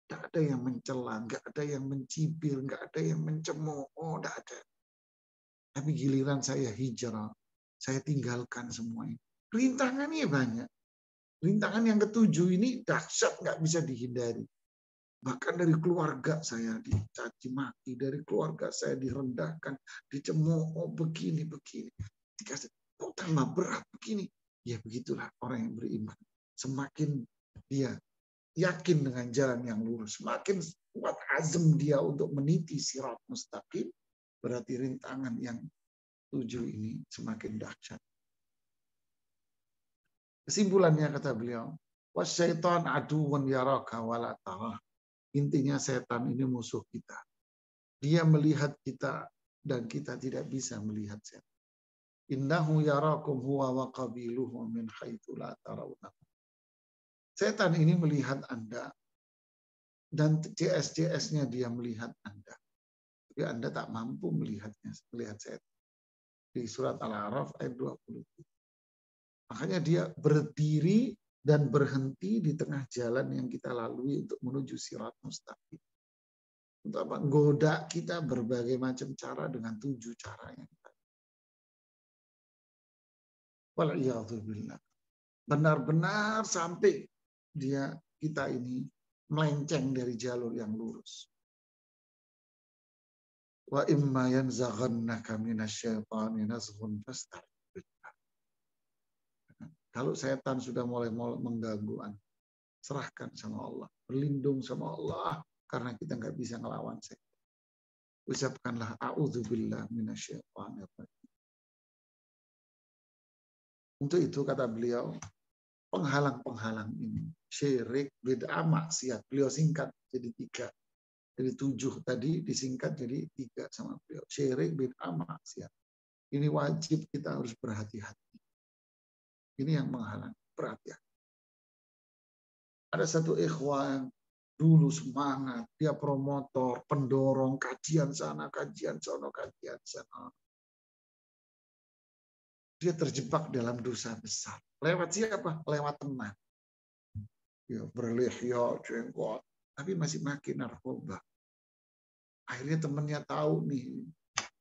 Nggak ada yang mencela, nggak ada yang mencibir, nggak ada yang mencemooh, nggak ada. Tapi giliran saya hijrah, saya tinggalkan semua ini. Rintangannya banyak. Rintangan yang ketujuh ini dahsyat, nggak bisa dihindari. Bahkan dari keluarga saya dicaci maki, dari keluarga saya direndahkan, dicemooh, begini. Dikasih, kok tambah berat begini? Ya begitulah orang yang beriman. Semakin dia yakin dengan jalan yang lurus, semakin kuat azam dia untuk meniti sirat mustaqim, berarti rintangan yang 7 ini semakin dahsyat. Kesimpulannya kata beliau, wasyaitan aduwwun yaraka wala tarah. Intinya setan ini musuh kita. Dia melihat kita dan kita tidak bisa melihat setan. Innahu yarakum huwa wa qabiluhu min haitsu la tarawna. Setan ini melihat Anda dan CS-CS-nya dia melihat Anda. Tapi Anda tak mampu melihat setan. Di surat Al-A'raf ayat 20. Makanya dia berdiri dan berhenti di tengah jalan yang kita lalui untuk menuju sirat mustaqim. Untuk apa? Goda kita berbagai macam cara dengan 7 cara yang tadi. Wal'iyadzubillah. Benar-benar sampai kita ini melenceng dari jalur yang lurus. Wa imma yanzaghannaka minasyaitani nazghun fasta'idz. Kalau setan sudah mulai mengganggu Anda, serahkan sama Allah, berlindung sama Allah, karena kita nggak bisa ngelawan setan. Ucapkanlah a'udzubillah minasyaitonir rajim. Untuk itu kata beliau, penghalang-penghalang ini, syirik, bid'ah, maksiat. Beliau singkat jadi 3. Jadi 7 tadi disingkat jadi 3 sama beliau. Syirik, bid'ah, maksiat. Ini wajib kita harus berhati-hati. Ini yang menghalang, berhati-hati. Ada satu ikhwan yang dulu semangat, dia promotor, pendorong, kajian sana, kajian sana, kajian sana. Dia terjebak dalam dosa besar. Lewat siapa? Lewat teman. Ya, berlihya, jenggot, tapi masih makin narkoba. Akhirnya temannya tahu nih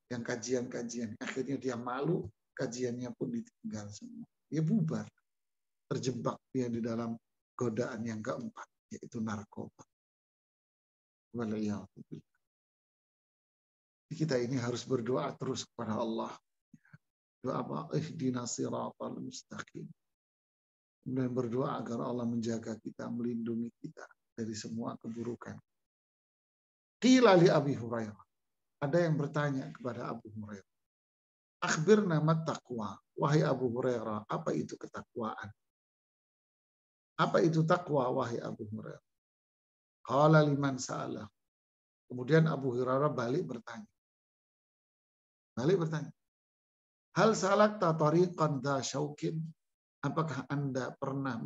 yang kajian-kajian. Akhirnya dia malu, kajiannya pun ditinggal semua. Dia bubar. Terjebak dia di dalam godaan yang keempat, yaitu narkoba. Waliyahulillah. Kita ini harus berdoa terus kepada Allah. Doa apa? Ihdinas siratal mustaqim. Kemudian berdoa agar Allah menjaga kita, melindungi kita dari semua keburukan. Qila li Abi Hurairah. Ada yang bertanya kepada Abu Hurairah. Akhbirna mat taqwa. Wahai Abu Hurairah, apa itu ketakwaan? Apa itu takwa, wahai Abu Hurairah? Qala liman sa'alah. Kemudian Abu Hurairah balik bertanya. Hal salakta tariqan dha syaukin? Apakah Anda pernah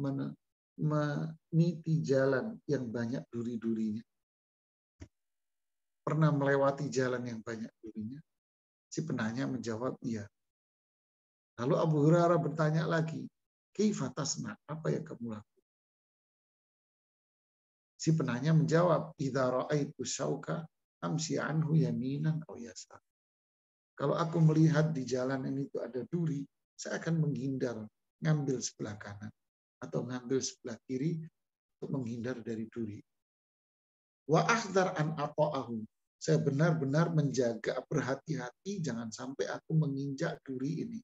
meniti jalan yang banyak duri-durinya? Pernah melewati jalan yang banyak durinya? Si penanya menjawab iya. Lalu Abu Hurairah bertanya lagi, kaifa tasna? Apa yang kamu lakukan? Si penanya menjawab, idza ra'aitu syauka amsi anhu yaminan aw yasar. Kalau aku melihat di jalan ini itu ada duri, saya akan menghindar, ngambil sebelah kanan atau ngambil sebelah kiri untuk menghindar dari duri. Wa akhdar an ata'ahu. Saya benar-benar menjaga, berhati-hati jangan sampai aku menginjak duri ini.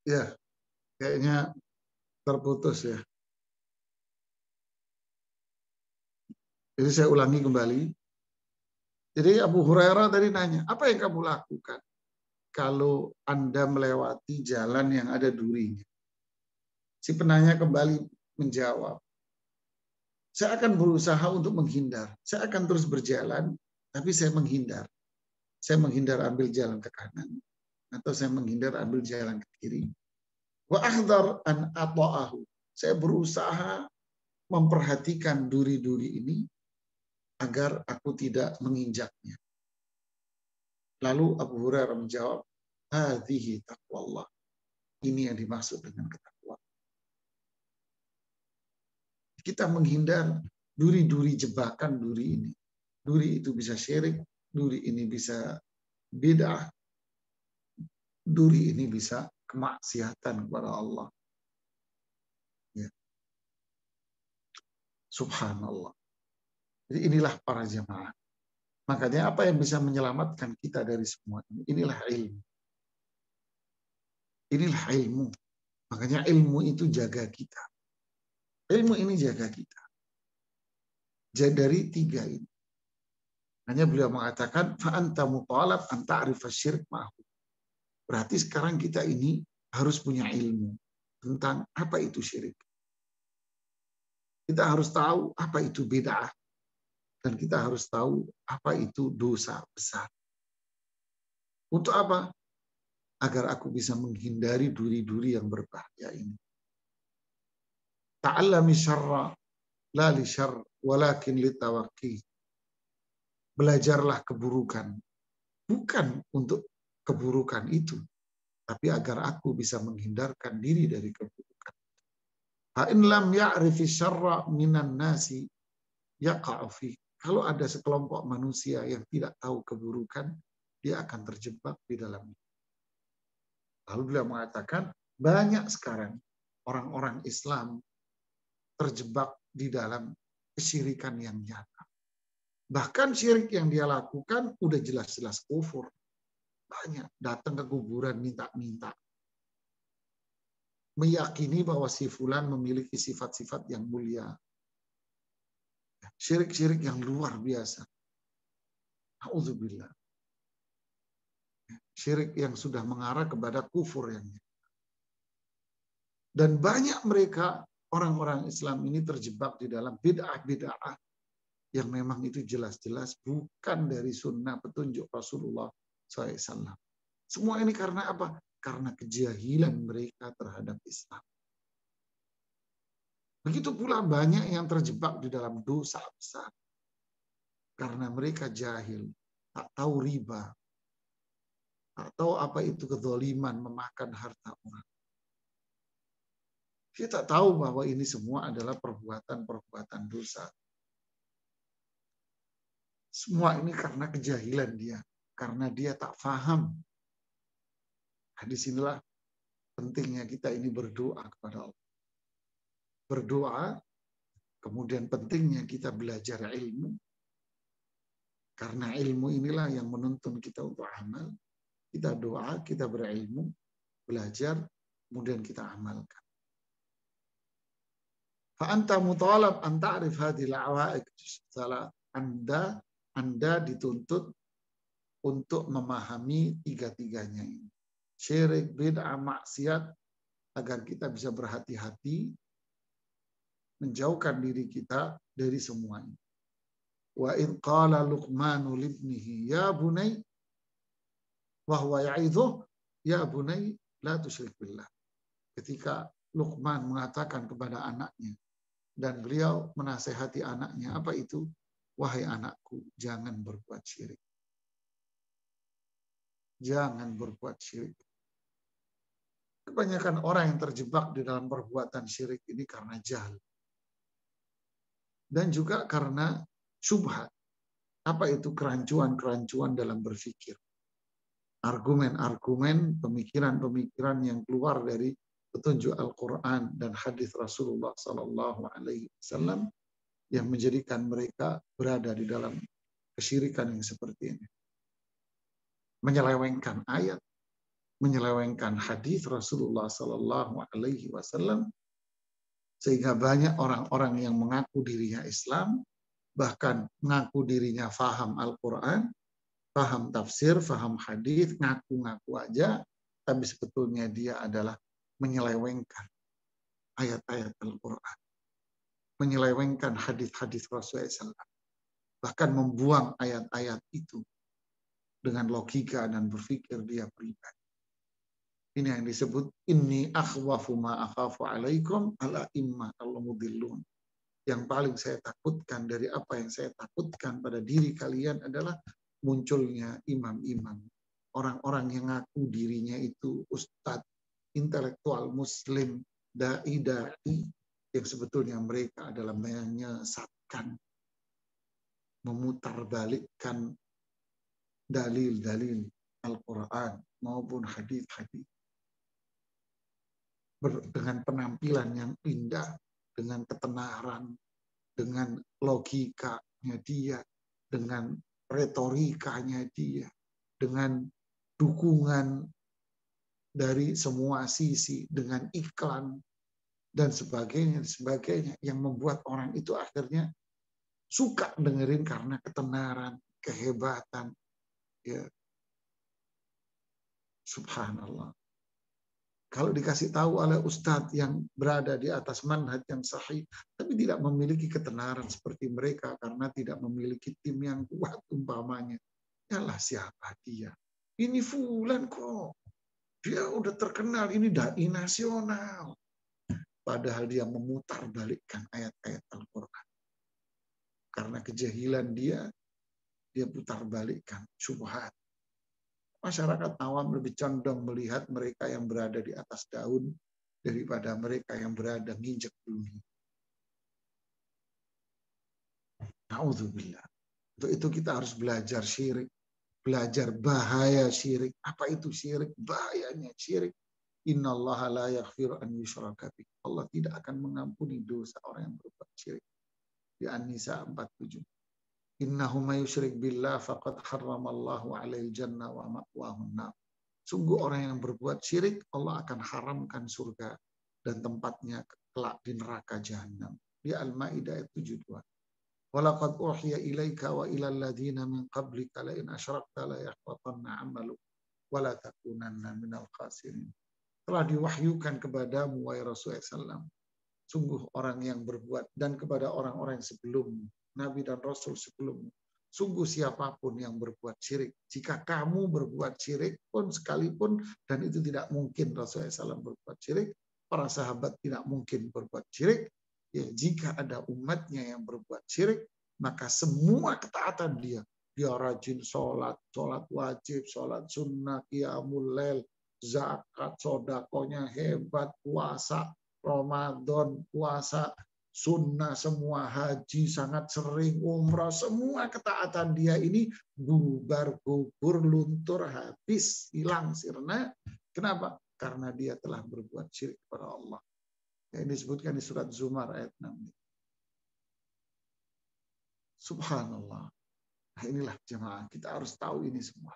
Ya, kayaknya terputus ya. Jadi saya ulangi kembali. Jadi Abu Hurairah tadi nanya, apa yang kamu lakukan kalau Anda melewati jalan yang ada durinya? Si penanya kembali menjawab, saya akan berusaha untuk menghindar. Saya akan terus berjalan, tapi saya menghindar. Saya menghindar ambil jalan ke kanan, atau saya menghindar ambil jalan ke kiri. Wa akhdar an ata'ahu. Saya berusaha memperhatikan duri-duri ini agar aku tidak menginjaknya. Lalu Abu Hurairah menjawab, hadhihi taqwallah. Ini yang dimaksud dengan ketakwaan. Kita menghindar duri-duri jebakan duri ini. Duri itu bisa syirik, duri ini bisa bid'ah, duri ini bisa kemaksiatan kepada Allah. Ya. Subhanallah. Jadi inilah para jamaah. Makanya apa yang bisa menyelamatkan kita dari semua ini? Inilah ilmu. Inilah ilmu. Makanya ilmu itu jaga kita. Ilmu ini jaga kita. Jadi dari tiga ini. Hanya beliau mengatakan, fa'anta mutalab an ta'rifa syirk ma'hu. Berarti sekarang kita ini harus punya ilmu tentang apa itu syirik. Kita harus tahu apa itu bid'ah. Dan kita harus tahu apa itu dosa besar. Untuk apa? Agar aku bisa menghindari duri-duri yang berbahaya ini. Ta'allami syarra la li syarr walakin li tawaqi. Belajarlah keburukan. Bukan untuk keburukan itu, tapi agar aku bisa menghindarkan diri dari keburukan. Fa'in lam ya'rifi syarra minan nasi yaqa'u fi. Kalau ada sekelompok manusia yang tidak tahu keburukan, dia akan terjebak di dalamnya. Lalu beliau mengatakan, banyak sekarang orang-orang Islam terjebak di dalam kesyirikan yang nyata. Bahkan syirik yang dia lakukan udah jelas-jelas kufur. Banyak datang ke kuburan minta-minta. Meyakini bahwa si fulan memiliki sifat-sifat yang mulia. Syirik-syirik yang luar biasa. A'udzubillah. Syirik yang sudah mengarah kepada kufur yang nyata. Dan banyak mereka, orang-orang Islam ini terjebak di dalam bid'ah-bid'ah yang memang itu jelas-jelas bukan dari sunnah petunjuk Rasulullah SAW. Semua ini karena apa? Karena kejahilan mereka terhadap Islam. Begitu pula banyak yang terjebak di dalam dosa besar. Karena mereka jahil, tak tahu riba, tak tahu apa itu kezaliman, memakan harta orang. Dia tak tahu bahwa ini semua adalah perbuatan-perbuatan dosa. Semua ini karena kejahilan dia. Karena dia tak faham. Nah, disinilah pentingnya kita ini berdoa kepada Allah. Berdoa, kemudian pentingnya kita belajar ilmu. Karena ilmu inilah yang menuntun kita untuk amal. Kita doa, kita berilmu, belajar, kemudian kita amalkan. Fa'anta mutalab an ta'rif hadhil awa'ik. Anda dituntut untuk memahami tiga-tiganya ini. Syirik, bid'ah, maksiat, agar kita bisa berhati-hati menjauhkan diri kita dari semuanya. Wa in qala Luqmanu libnihi ya bunai wa huwa ya'idhuh ya bunai la tusyrik billah. Ketika Luqman mengatakan kepada anaknya dan beliau menasehati anaknya, apa itu? Wahai anakku, jangan berbuat syirik. Jangan berbuat syirik. Kebanyakan orang yang terjebak di dalam perbuatan syirik ini karena jahil. Dan juga karena syubhat. Apa itu kerancuan-kerancuan dalam berpikir? Argumen-argumen, pemikiran-pemikiran yang keluar dari petunjuk Al-Quran dan hadis Rasulullah SAW yang menjadikan mereka berada di dalam kesyirikan yang seperti ini. Menyelewengkan ayat, menyelewengkan hadis Rasulullah Sallallahu Alaihi Wasallam, sehingga banyak orang-orang yang mengaku dirinya Islam, bahkan mengaku dirinya faham Al-Quran, faham tafsir, faham hadis, ngaku-ngaku aja, tapi sebetulnya dia adalah menyelewengkan ayat-ayat Al-Quran, menyelewengkan hadis-hadis Rasulullah SAW, bahkan membuang ayat-ayat itu dengan logika dan berpikir dia pribadi. Ini yang disebut inni akhwafu ma akhafu alaikum ala imma al-mudillun. Yang paling saya takutkan dari apa yang saya takutkan pada diri kalian adalah munculnya imam-imam, orang-orang yang ngaku dirinya itu ustadz, intelektual muslim, dai-dai, yang sebetulnya mereka adalah menyesatkan, memutarbalikkan dalil-dalil Al-Quran maupun hadis-hadis dengan penampilan yang indah, dengan ketenaran, dengan logikanya dia, dengan retorikanya dia, dengan dukungan dari semua sisi, dengan iklan dan sebagainya yang membuat orang itu akhirnya suka dengerin karena ketenaran, kehebatan. Ya. Subhanallah. Kalau dikasih tahu oleh ustadz yang berada di atas manhaj yang sahih, tapi tidak memiliki ketenaran seperti mereka karena tidak memiliki tim yang kuat umpamanya. Yalah siapa dia? Ini fulan kok. Dia udah terkenal, ini dai nasional. Padahal dia memutarbalikkan ayat-ayat Al-Quran. Karena kejahilan dia putarbalikkan syubhat. Masyarakat awam lebih condong melihat mereka yang berada di atas daun daripada mereka yang berada nginjek bumi. Na'udzubillah. Untuk itu kita harus belajar syirik, belajar bahaya syirik. Apa itu syirik? Bahayanya syirik. Innallaha la yaghfiru an yushraka bih. Allah tidak akan mengampuni dosa orang yang berbuat syirik. Di An-Nisa 47. Innahu may yusyrik billah faqad harramallahu 'alail jannah wa ma'wahun nar. Sungguh orang yang berbuat syirik, Allah akan haramkan surga dan tempatnya kelak di neraka jahanam. Di Al-Maidah ayat 72. Walaqad uhiya ilaika wa ilal ladzina min qablika la in asyrakta la yahbatanna 'amaluk wa la takunanna minal khasirin. Telah diwahyukan kepadamu wahai Rasulullah SAW. Sungguh orang yang berbuat, dan kepada orang-orang sebelum Nabi dan Rasul sebelumnya. Sungguh siapapun yang berbuat syirik. Jika kamu berbuat syirik pun sekalipun, dan itu tidak mungkin Rasulullah SAW berbuat syirik, para sahabat tidak mungkin berbuat syirik, ya jika ada umatnya yang berbuat syirik, maka semua ketaatan dia rajin sholat wajib, sholat sunnah, qiyamul lail, zakat, sodakonya hebat, puasa, Ramadan, puasa, sunnah semua, haji sangat sering, umrah, semua ketaatan dia ini bubar, gugur, luntur, habis, hilang, sirna. Kenapa? Karena dia telah berbuat syirik kepada Allah. Yang disebutkan di surat Zumar ayat 6. Subhanallah. Nah inilah jemaah, kita harus tahu ini semua.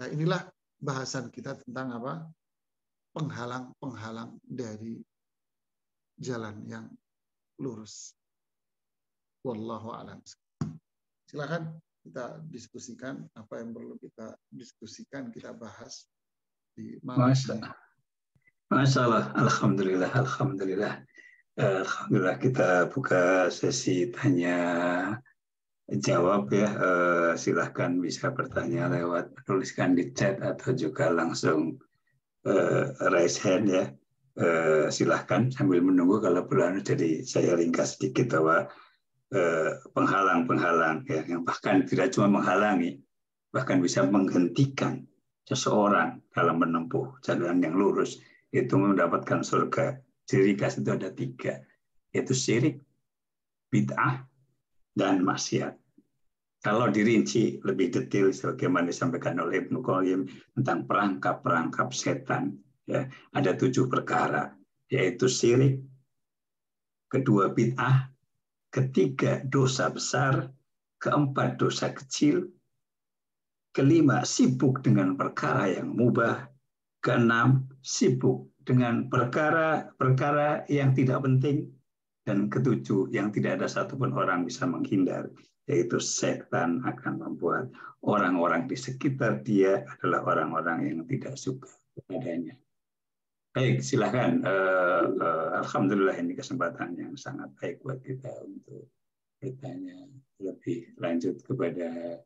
Nah inilah bahasan kita tentang apa? Penghalang-penghalang dari jalan yang lurus. Wallahu a'lam. Silakan kita diskusikan apa yang perlu kita diskusikan, kita bahas di malam ini. Masya Allah, alhamdulillah, alhamdulillah. Alhamdulillah kita buka sesi tanya jawab ya. Silahkan bisa bertanya lewat tuliskan di chat atau juga langsung raise hand ya. Silahkan sambil menunggu kalau perlu. Jadi saya ringkas sedikit bahwa penghalang-penghalang ya, yang bahkan tidak cuma menghalangi, bahkan bisa menghentikan seseorang dalam menempuh jalan yang lurus itu mendapatkan surga. Ciri khas itu ada 3, yaitu syirik, bid'ah, dan maksiat. Kalau dirinci lebih detail sebagaimana disampaikan oleh Ibnu Qayyim tentang perangkap-perangkap setan, ya, ada 7 perkara, yaitu syirik, kedua bid'ah, ketiga dosa besar, keempat dosa kecil, Kelima, sibuk dengan perkara yang mubah. Keenam, sibuk dengan perkara-perkara yang tidak penting. Dan ketujuh, yang tidak ada satupun orang bisa menghindar, yaitu setan akan membuat orang-orang di sekitar dia adalah orang-orang yang tidak suka kepadanya. Baik, silakan. Alhamdulillah ini kesempatan yang sangat baik buat kita untuk bertanya lebih lanjut kepada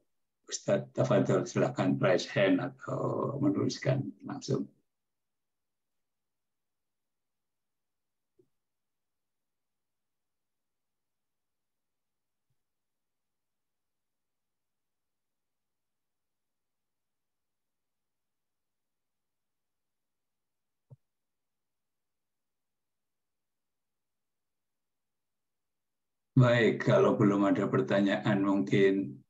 Ustadz. Tafadhol, silakan raise hand atau menuliskan langsung. Baik, kalau belum ada pertanyaan mungkin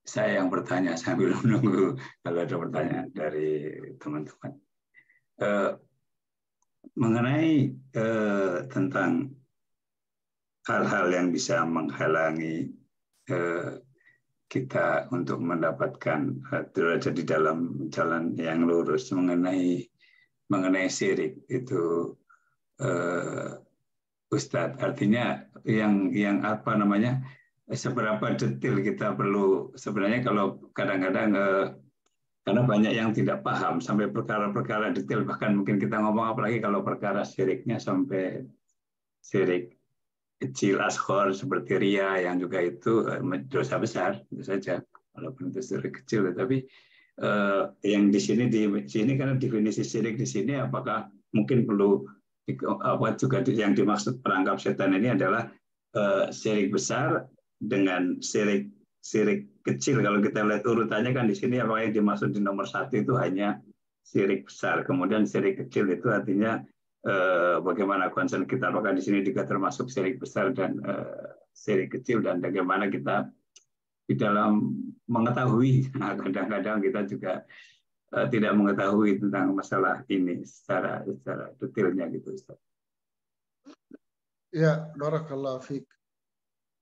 saya yang bertanya sambil menunggu kalau ada pertanyaan dari teman-teman. Mengenai tentang hal-hal yang bisa menghalangi kita untuk mendapatkan derajat di dalam jalan yang lurus, mengenai syirik itu, Ustadz, artinya yang apa namanya, seberapa detail kita perlu sebenarnya. Kalau kadang-kadang karena banyak yang tidak paham sampai perkara-perkara detail, bahkan mungkin kita ngomong apalagi kalau perkara syiriknya sampai syirik kecil ashor seperti ria yang juga itu dosa besar tentu saja walaupun itu syirik kecil. Tapi yang di sini karena definisi syirik di sini, apakah mungkin perlu apa juga yang dimaksud perangkap setan ini adalah syirik besar dengan syirik kecil. Kalau kita lihat urutannya kan di sini, apa yang dimaksud di nomor 1 itu hanya syirik besar, kemudian syirik kecil itu artinya bagaimana concern kita, apakah di sini juga termasuk syirik besar dan syirik kecil, dan bagaimana kita di dalam mengetahui. Nah, kadang-kadang kita juga tidak mengetahui tentang masalah ini secara detailnya gitu, Ustaz. Ya, barakallahu fiik.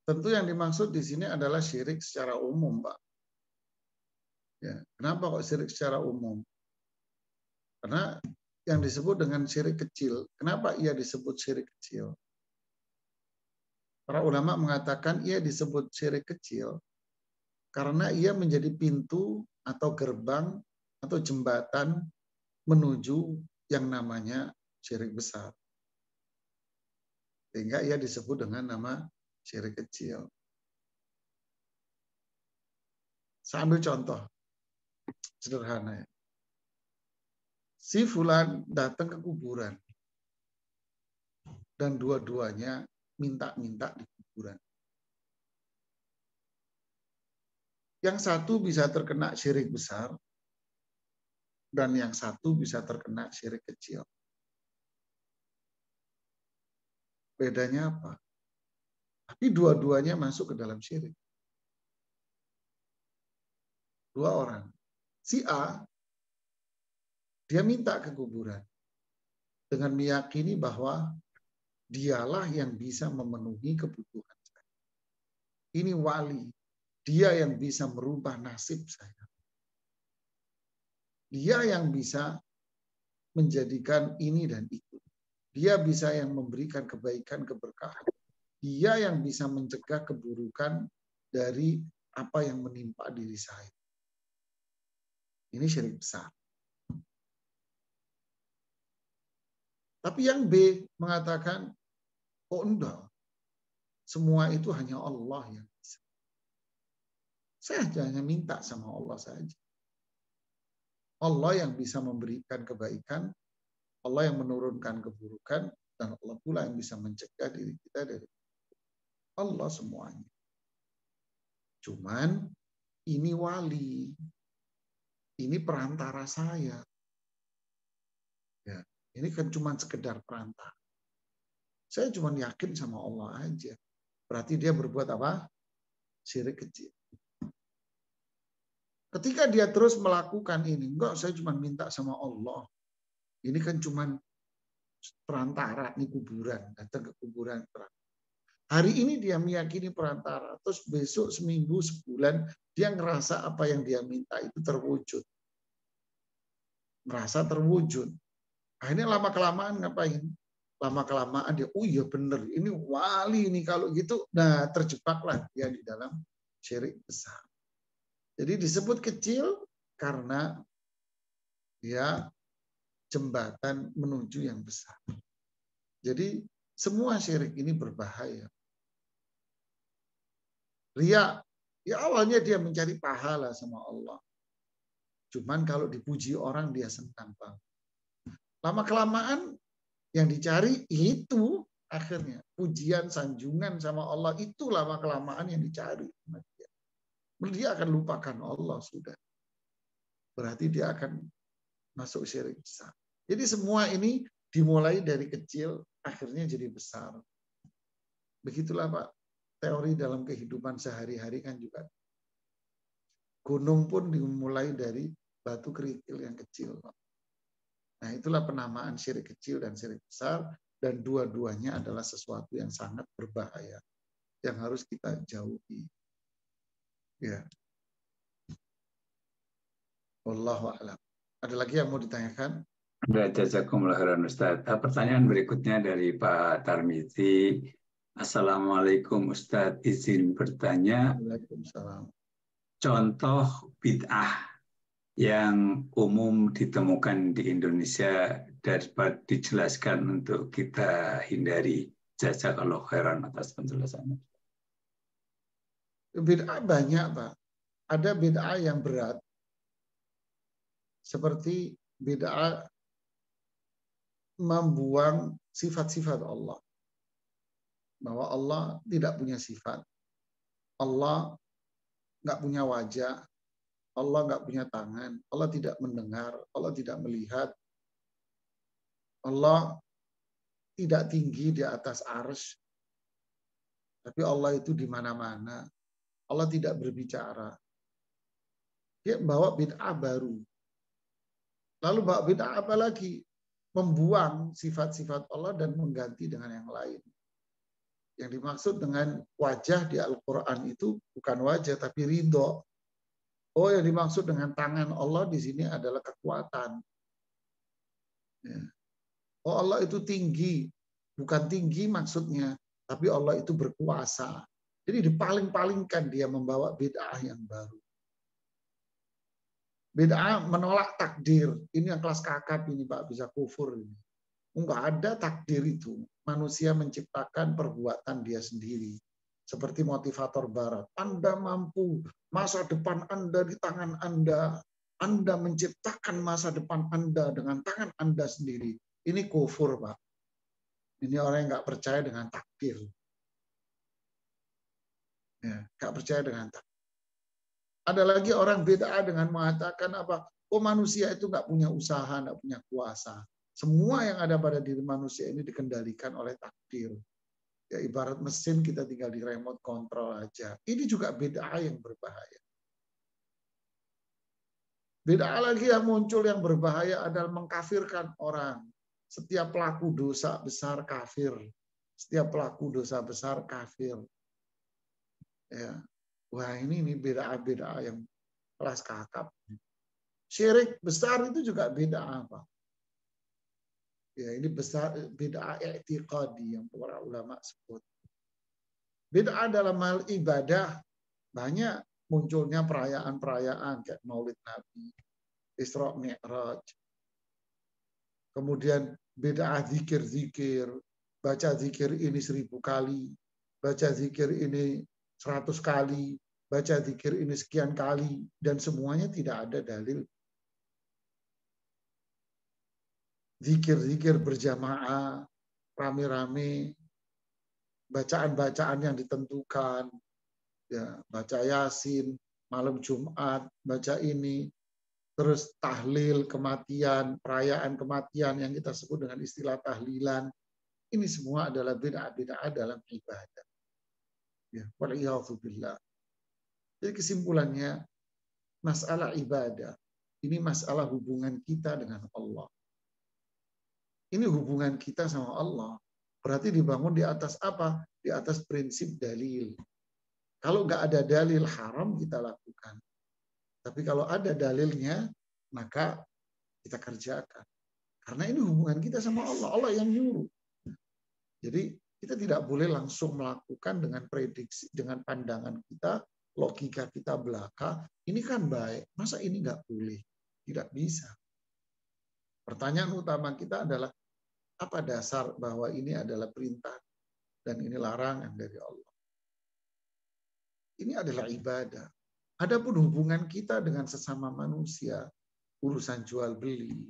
Tentu yang dimaksud di sini adalah syirik secara umum, Pak. Ya, kenapa kok syirik secara umum? Karena yang disebut dengan syirik kecil, kenapa ia disebut syirik kecil? Para ulama mengatakan ia disebut syirik kecil karena ia menjadi pintu atau gerbang atau jembatan menuju yang namanya syirik besar. Sehingga ia disebut dengan nama syirik kecil. Saya ambil contoh sederhana ya. Si fulan datang ke kuburan dan dua-duanya minta-minta di kuburan. Yang satu bisa terkena syirik besar dan yang satu bisa terkena syirik kecil. Bedanya apa? Tapi dua-duanya masuk ke dalam syirik. Dua orang. Si A, dia minta ke kuburan dengan meyakini bahwa dialah yang bisa memenuhi kebutuhan saya. Ini wali. Dia yang bisa merubah nasib saya. Dia yang bisa menjadikan ini dan itu. Dia bisa yang memberikan kebaikan, keberkahan. Dia yang bisa mencegah keburukan dari apa yang menimpa diri saya. Ini syirik besar. Tapi yang B mengatakan, oh enggak, semua itu hanya Allah yang bisa. Saya hanya minta sama Allah saja. Allah yang bisa memberikan kebaikan, Allah yang menurunkan keburukan, dan Allah pula yang bisa mencegah diri kita dari Allah semuanya. Cuman ini wali, ini perantara saya. Ya, ini kan cuma sekedar perantara. Saya cuma yakin sama Allah aja. Berarti dia berbuat apa? Syirik kecil. Ketika dia terus melakukan ini, enggak, saya cuma minta sama Allah. Ini kan cuma perantara, ini kuburan, datang ke kuburan. Hari ini dia meyakini perantara, terus besok seminggu, sebulan, dia ngerasa apa yang dia minta itu terwujud. Merasa terwujud. Akhirnya lama-kelamaan ngapain? Lama-kelamaan dia, oh iya bener, ini wali ini kalau gitu. Nah, terjebaklah dia di dalam syirik besar. Jadi disebut kecil karena dia jembatan menuju yang besar. Jadi semua syirik ini berbahaya. Ria, ya awalnya dia mencari pahala sama Allah. Cuman kalau dipuji orang dia senang Bang. Lama-kelamaan yang dicari itu akhirnya pujian, sanjungan sama Allah itu lama-kelamaan yang dicari. Dia akan lupakan Allah sudah. Berarti dia akan masuk syirik besar. Jadi semua ini dimulai dari kecil, akhirnya jadi besar. Begitulah Pak, teori dalam kehidupan sehari-hari kan juga. Gunung pun dimulai dari batu kerikil yang kecil. Nah itulah penamaan syirik kecil dan syirik besar, dan dua-duanya adalah sesuatu yang sangat berbahaya, yang harus kita jauhi. Ya. Wallahu a'lam. Ada lagi yang mau ditanyakan? Jazakumullah khairan Ustaz. Pertanyaan berikutnya dari Pak Tarmizi. Assalamualaikum Ustaz, izin bertanya. Waalaikumsalam. Contoh bid'ah yang umum ditemukan di Indonesia dapat dijelaskan untuk kita hindari. Jazakallah khairan atas penjelasannya. Bid'ah banyak Pak. Ada bid'ah yang berat. Seperti bid'ah membuang sifat-sifat Allah. Bahwa Allah tidak punya sifat. Allah nggak punya wajah. Allah nggak punya tangan. Allah tidak mendengar. Allah tidak melihat. Allah tidak tinggi di atas arsy. Tapi Allah itu di mana-mana. Allah tidak berbicara. Dia bawa bid'ah baru. Lalu bawa bid'ah apa lagi? Membuang sifat-sifat Allah dan mengganti dengan yang lain. Yang dimaksud dengan wajah di Al-Quran itu bukan wajah, tapi ridho. Oh, yang dimaksud dengan tangan Allah di sini adalah kekuatan. Ya. Oh, Allah itu tinggi. Bukan tinggi maksudnya, tapi Allah itu berkuasa. Jadi dipaling-palingkan dia membawa bid'ah yang baru. Bid'ah menolak takdir. Ini yang kelas kakap ini Pak, bisa kufur ini. Enggak ada takdir itu. Manusia menciptakan perbuatan dia sendiri. Seperti motivator barat. Anda mampu, masa depan Anda di tangan Anda. Anda menciptakan masa depan Anda dengan tangan Anda sendiri. Ini kufur Pak. Ini orang yang nggak percaya dengan takdir. Ya, nggak percaya dengan takdir. Ada lagi orang bid'ah dengan mengatakan apa? Oh manusia itu nggak punya usaha, nggak punya kuasa. Semua yang ada pada diri manusia ini dikendalikan oleh takdir. Ya ibarat mesin kita tinggal di remote control aja. Ini juga bid'ah yang berbahaya. Bid'ah lagi yang muncul yang berbahaya adalah mengkafirkan orang. Setiap pelaku dosa besar kafir. Setiap pelaku dosa besar kafir. Ya. Wah ini bid'ah yang kelas kakap. Syirik besar itu juga bid'ah apa? Ya ini besar bid'ah i'tiqadi yang para ulama sebut. Bid'ah dalam hal ibadah banyak munculnya perayaan-perayaan kayak Maulid Nabi, Isra Mi'raj. Kemudian bid'ah zikir-zikir, baca zikir ini 1000 kali, baca zikir ini 100 kali, baca zikir ini sekian kali, dan semuanya tidak ada dalil. Zikir-zikir berjamaah, rame-rame, bacaan-bacaan yang ditentukan, ya, baca Yasin, malam Jumat, baca ini, terus tahlil kematian, perayaan kematian yang kita sebut dengan istilah tahlilan, ini semua adalah bid'ah-bid'ah dalam ibadah. Ya, waliyadzubillah. Jadi kesimpulannya, masalah ibadah, ini masalah hubungan kita dengan Allah. Ini hubungan kita sama Allah. Berarti dibangun di atas apa? di atas prinsip dalil. Kalau nggak ada dalil haram kita lakukan. Tapi kalau ada dalilnya, maka kita kerjakan. Karena ini hubungan kita sama Allah. Allah yang nyuruh. Jadi kita tidak boleh langsung melakukan dengan prediksi, dengan pandangan kita, logika kita belaka. Ini kan baik. Masa ini nggak boleh? Tidak bisa. Pertanyaan utama kita adalah, apa dasar bahwa ini adalah perintah dan ini larangan dari Allah? Ini adalah ibadah. Adapun hubungan kita dengan sesama manusia, urusan jual beli,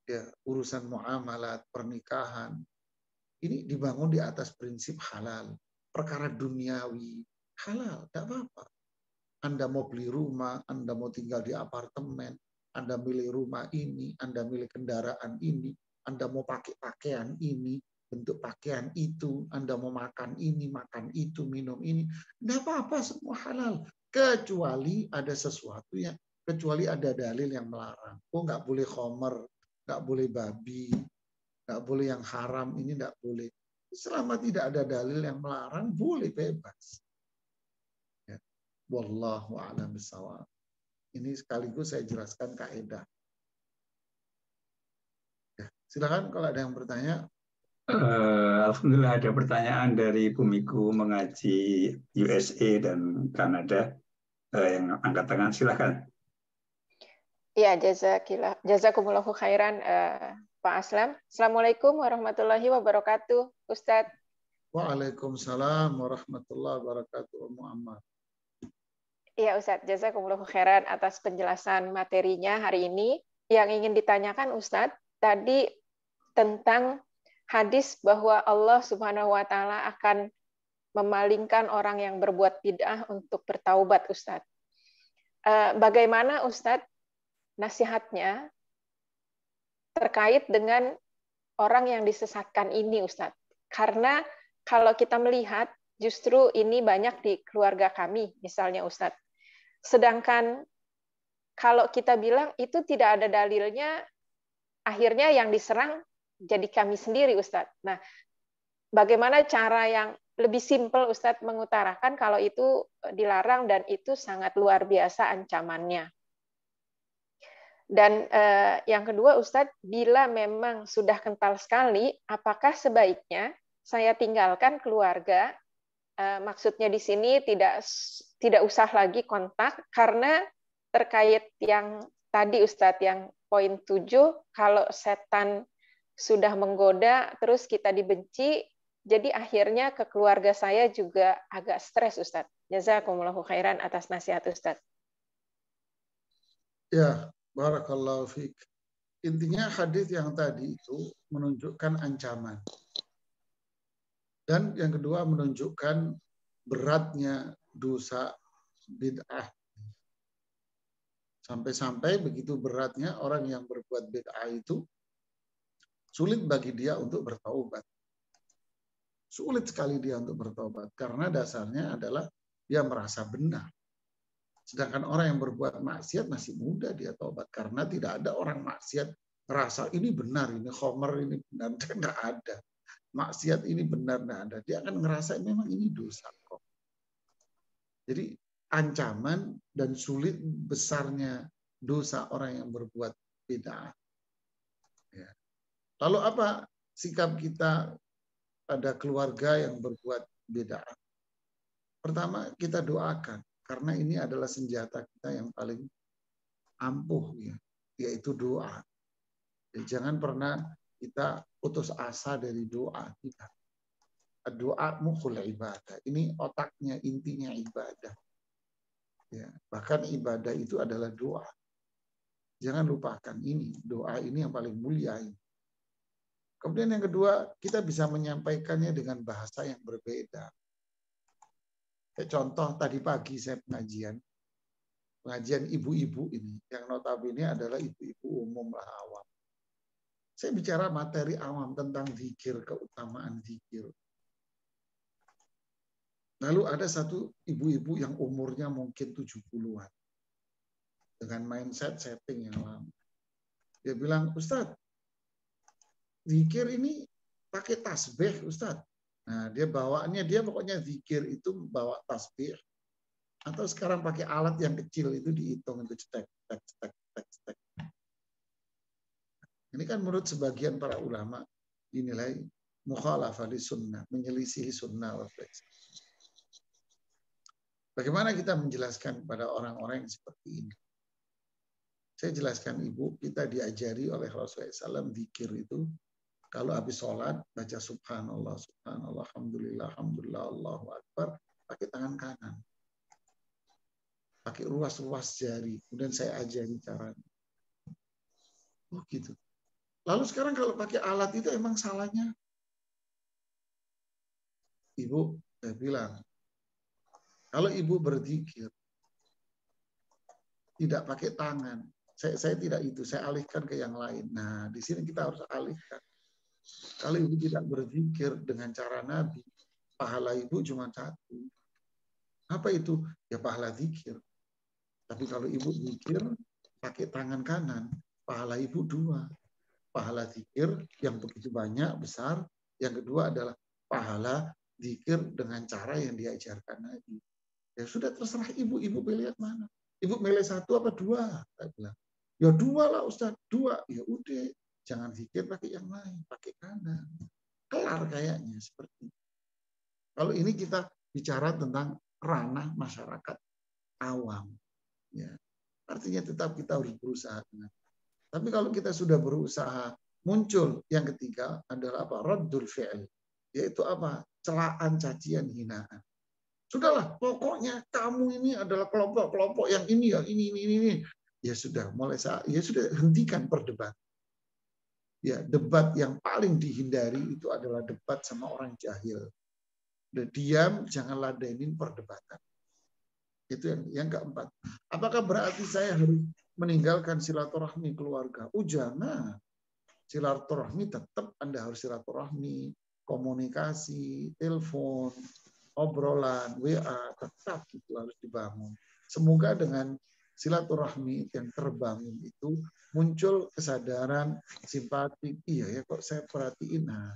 ya, urusan muamalat, pernikahan, ini dibangun di atas prinsip halal. Perkara duniawi, halal, tidak apa-apa. Anda mau beli rumah, Anda mau tinggal di apartemen, Anda milih rumah ini, Anda milih kendaraan ini, Anda mau pakai pakaian ini, bentuk pakaian itu, Anda mau makan ini, makan itu, minum ini. Tidak apa-apa, semua halal. Kecuali ada sesuatu yang, kecuali ada dalil yang melarang. Oh, nggak boleh khomer, nggak boleh babi, nggak boleh yang haram, ini nggak boleh. Selama tidak ada dalil yang melarang, boleh bebas. Ya. Wallahu a'lam bishawab. Ini sekaligus saya jelaskan kaidah. Ya. Silakan kalau ada yang bertanya. Alhamdulillah ada pertanyaan dari Bumiku mengaji USA dan Kanada yang angkat tangan, silakan. Ya, jazakumullahu khairan Pak Aslam. Assalamualaikum warahmatullahi wabarakatuh, Ustadz. Waalaikumsalam warahmatullahi wabarakatuh, Muhammad. Iya, Ustadz, jazakumullahu khairan atas penjelasan materinya hari ini. Yang ingin ditanyakan Ustadz tadi tentang hadis bahwa Allah Subhanahu wa taala akan memalingkan orang yang berbuat bid'ah untuk bertaubat, Ustadz. Bagaimana Ustadz nasihatnya terkait dengan orang yang disesatkan ini, Ustadz? Karena kalau kita melihat justru ini banyak di keluarga kami, misalnya Ustadz. Sedangkan kalau kita bilang itu tidak ada dalilnya, akhirnya yang diserang jadi kami sendiri, Ustadz. Nah, bagaimana cara yang lebih simpel Ustadz mengutarakan kalau itu dilarang dan itu sangat luar biasa ancamannya? Dan yang kedua, Ustadz, bila memang sudah kental sekali, apakah sebaiknya saya tinggalkan keluarga? Maksudnya di sini tidak usah lagi kontak, karena terkait yang tadi Ustadz, yang poin 7, kalau setan sudah menggoda, terus kita dibenci, jadi akhirnya ke keluarga saya juga agak stres, Ustadz. Jazakumullahu khairan atas nasihat Ustadz. Ya, barakallahu fiik. Intinya hadis yang tadi itu menunjukkan ancaman. Dan yang kedua menunjukkan beratnya dosa bid'ah. Sampai-sampai begitu beratnya orang yang berbuat bid'ah itu sulit bagi dia untuk bertaubat. Sulit sekali dia untuk bertaubat karena dasarnya adalah dia merasa benar. Sedangkan orang yang berbuat maksiat masih mudah dia taubat karena tidak ada orang maksiat merasa ini benar, ini khomer, ini benar, dia nggak ada. Maksiat ini benar, nggak ada. Dia akan ngerasa memang ini dosa kok. Jadi ancaman dan sulit besarnya dosa orang yang berbuat bid'ah. Ya. Lalu apa sikap kita pada keluarga yang berbuat bid'ah? Pertama, kita doakan karena ini adalah senjata kita yang paling ampuh, ya, yaitu doa. Jadi jangan pernah kita putus asa dari doa. Tidak. Doa mukhul ibadah. Ini otaknya, intinya ibadah. Ya, bahkan ibadah itu adalah doa. Jangan lupakan ini, doa ini yang paling mulia ini. Kemudian yang kedua, kita bisa menyampaikannya dengan bahasa yang berbeda. Kayak contoh tadi pagi saya pengajian ibu-ibu ini, yang notabene adalah ibu-ibu umum lah, awam. Saya bicara materi awam tentang zikir, keutamaan zikir. Lalu ada satu ibu-ibu yang umurnya mungkin 70-an. Dengan mindset setting yang lama. Dia bilang, Ustadz, zikir ini pakai tasbih, Ustadz. Nah, dia bawaannya dia pokoknya zikir itu bawa tasbih atau sekarang pakai alat yang kecil itu dihitung itu cetek. Ini kan menurut sebagian para ulama dinilai mukhalafah li sunnah, menyelisihi sunnah. Bagaimana kita menjelaskan kepada orang-orang yang seperti ini? Saya jelaskan Ibu, kita diajari oleh Rasulullah SAW zikir itu kalau habis sholat baca subhanallah, subhanallah, alhamdulillah, alhamdulillah, Allahu Akbar, pakai tangan kanan. Pakai ruas-ruas jari. Kemudian saya ajari caranya. Oh gitu. Lalu sekarang kalau pakai alat itu emang salahnya? Ibu, saya bilang, kalau Ibu berzikir, tidak pakai tangan, saya tidak itu, saya alihkan ke yang lain. Nah, di sini kita harus alihkan. Kalau Ibu tidak berzikir dengan cara Nabi, pahala Ibu cuma satu. Apa itu? Ya pahala zikir. Tapi kalau Ibu zikir, pakai tangan kanan, pahala Ibu dua. Pahala zikir yang begitu banyak, besar. Yang kedua adalah pahala zikir dengan cara yang diajarkan Nabi. Ya sudah terserah Ibu pilih yang mana. Ibu milih satu apa dua? Saya bilang. Ya dua lah Ustaz, dua. Ya udah, jangan zikir pakai yang lain, pakai kanan. Kelar kayaknya seperti itu. Kalau ini kita bicara tentang ranah masyarakat awam. Ya. Artinya tetap kita harus berusaha. Tapi kalau kita sudah berusaha, muncul yang ketiga adalah apa? Raddul fi'il. Yaitu apa? Celaan, cacian, hinaan. Sudahlah, pokoknya kamu ini adalah kelompok-kelompok yang ini ya, ini. Ya sudah, mulai saat ya sudah hentikan perdebatan. Ya, debat yang paling dihindari itu adalah debat sama orang jahil. Udah diam, jangan ladenin perdebatan. Itu yang keempat. Apakah berarti saya harus meninggalkan silaturahmi keluarga? Jangan. Silaturahmi tetap Anda harus silaturahmi, komunikasi, telepon, obrolan, WA, tetap itu harus dibangun. Semoga dengan silaturahmi yang terbangun itu muncul kesadaran, simpati. Iya ya kok saya perhatiin. Nah,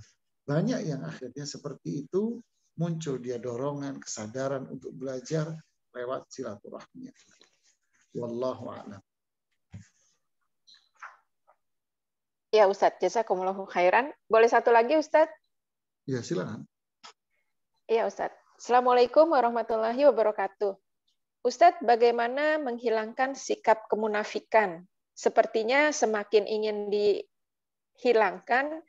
banyak yang akhirnya seperti itu muncul dia dorongan, kesadaran untuk belajar lewat silaturahmi. Wallahu a'lam. Ya Ustadz, jazakumullahu khairan. Boleh satu lagi Ustadz? Ya silakan. Iya Ustadz. Assalamualaikum warahmatullahi wabarakatuh. Ustadz, bagaimana menghilangkan sikap kemunafikan? Sepertinya semakin ingin dihilangkan,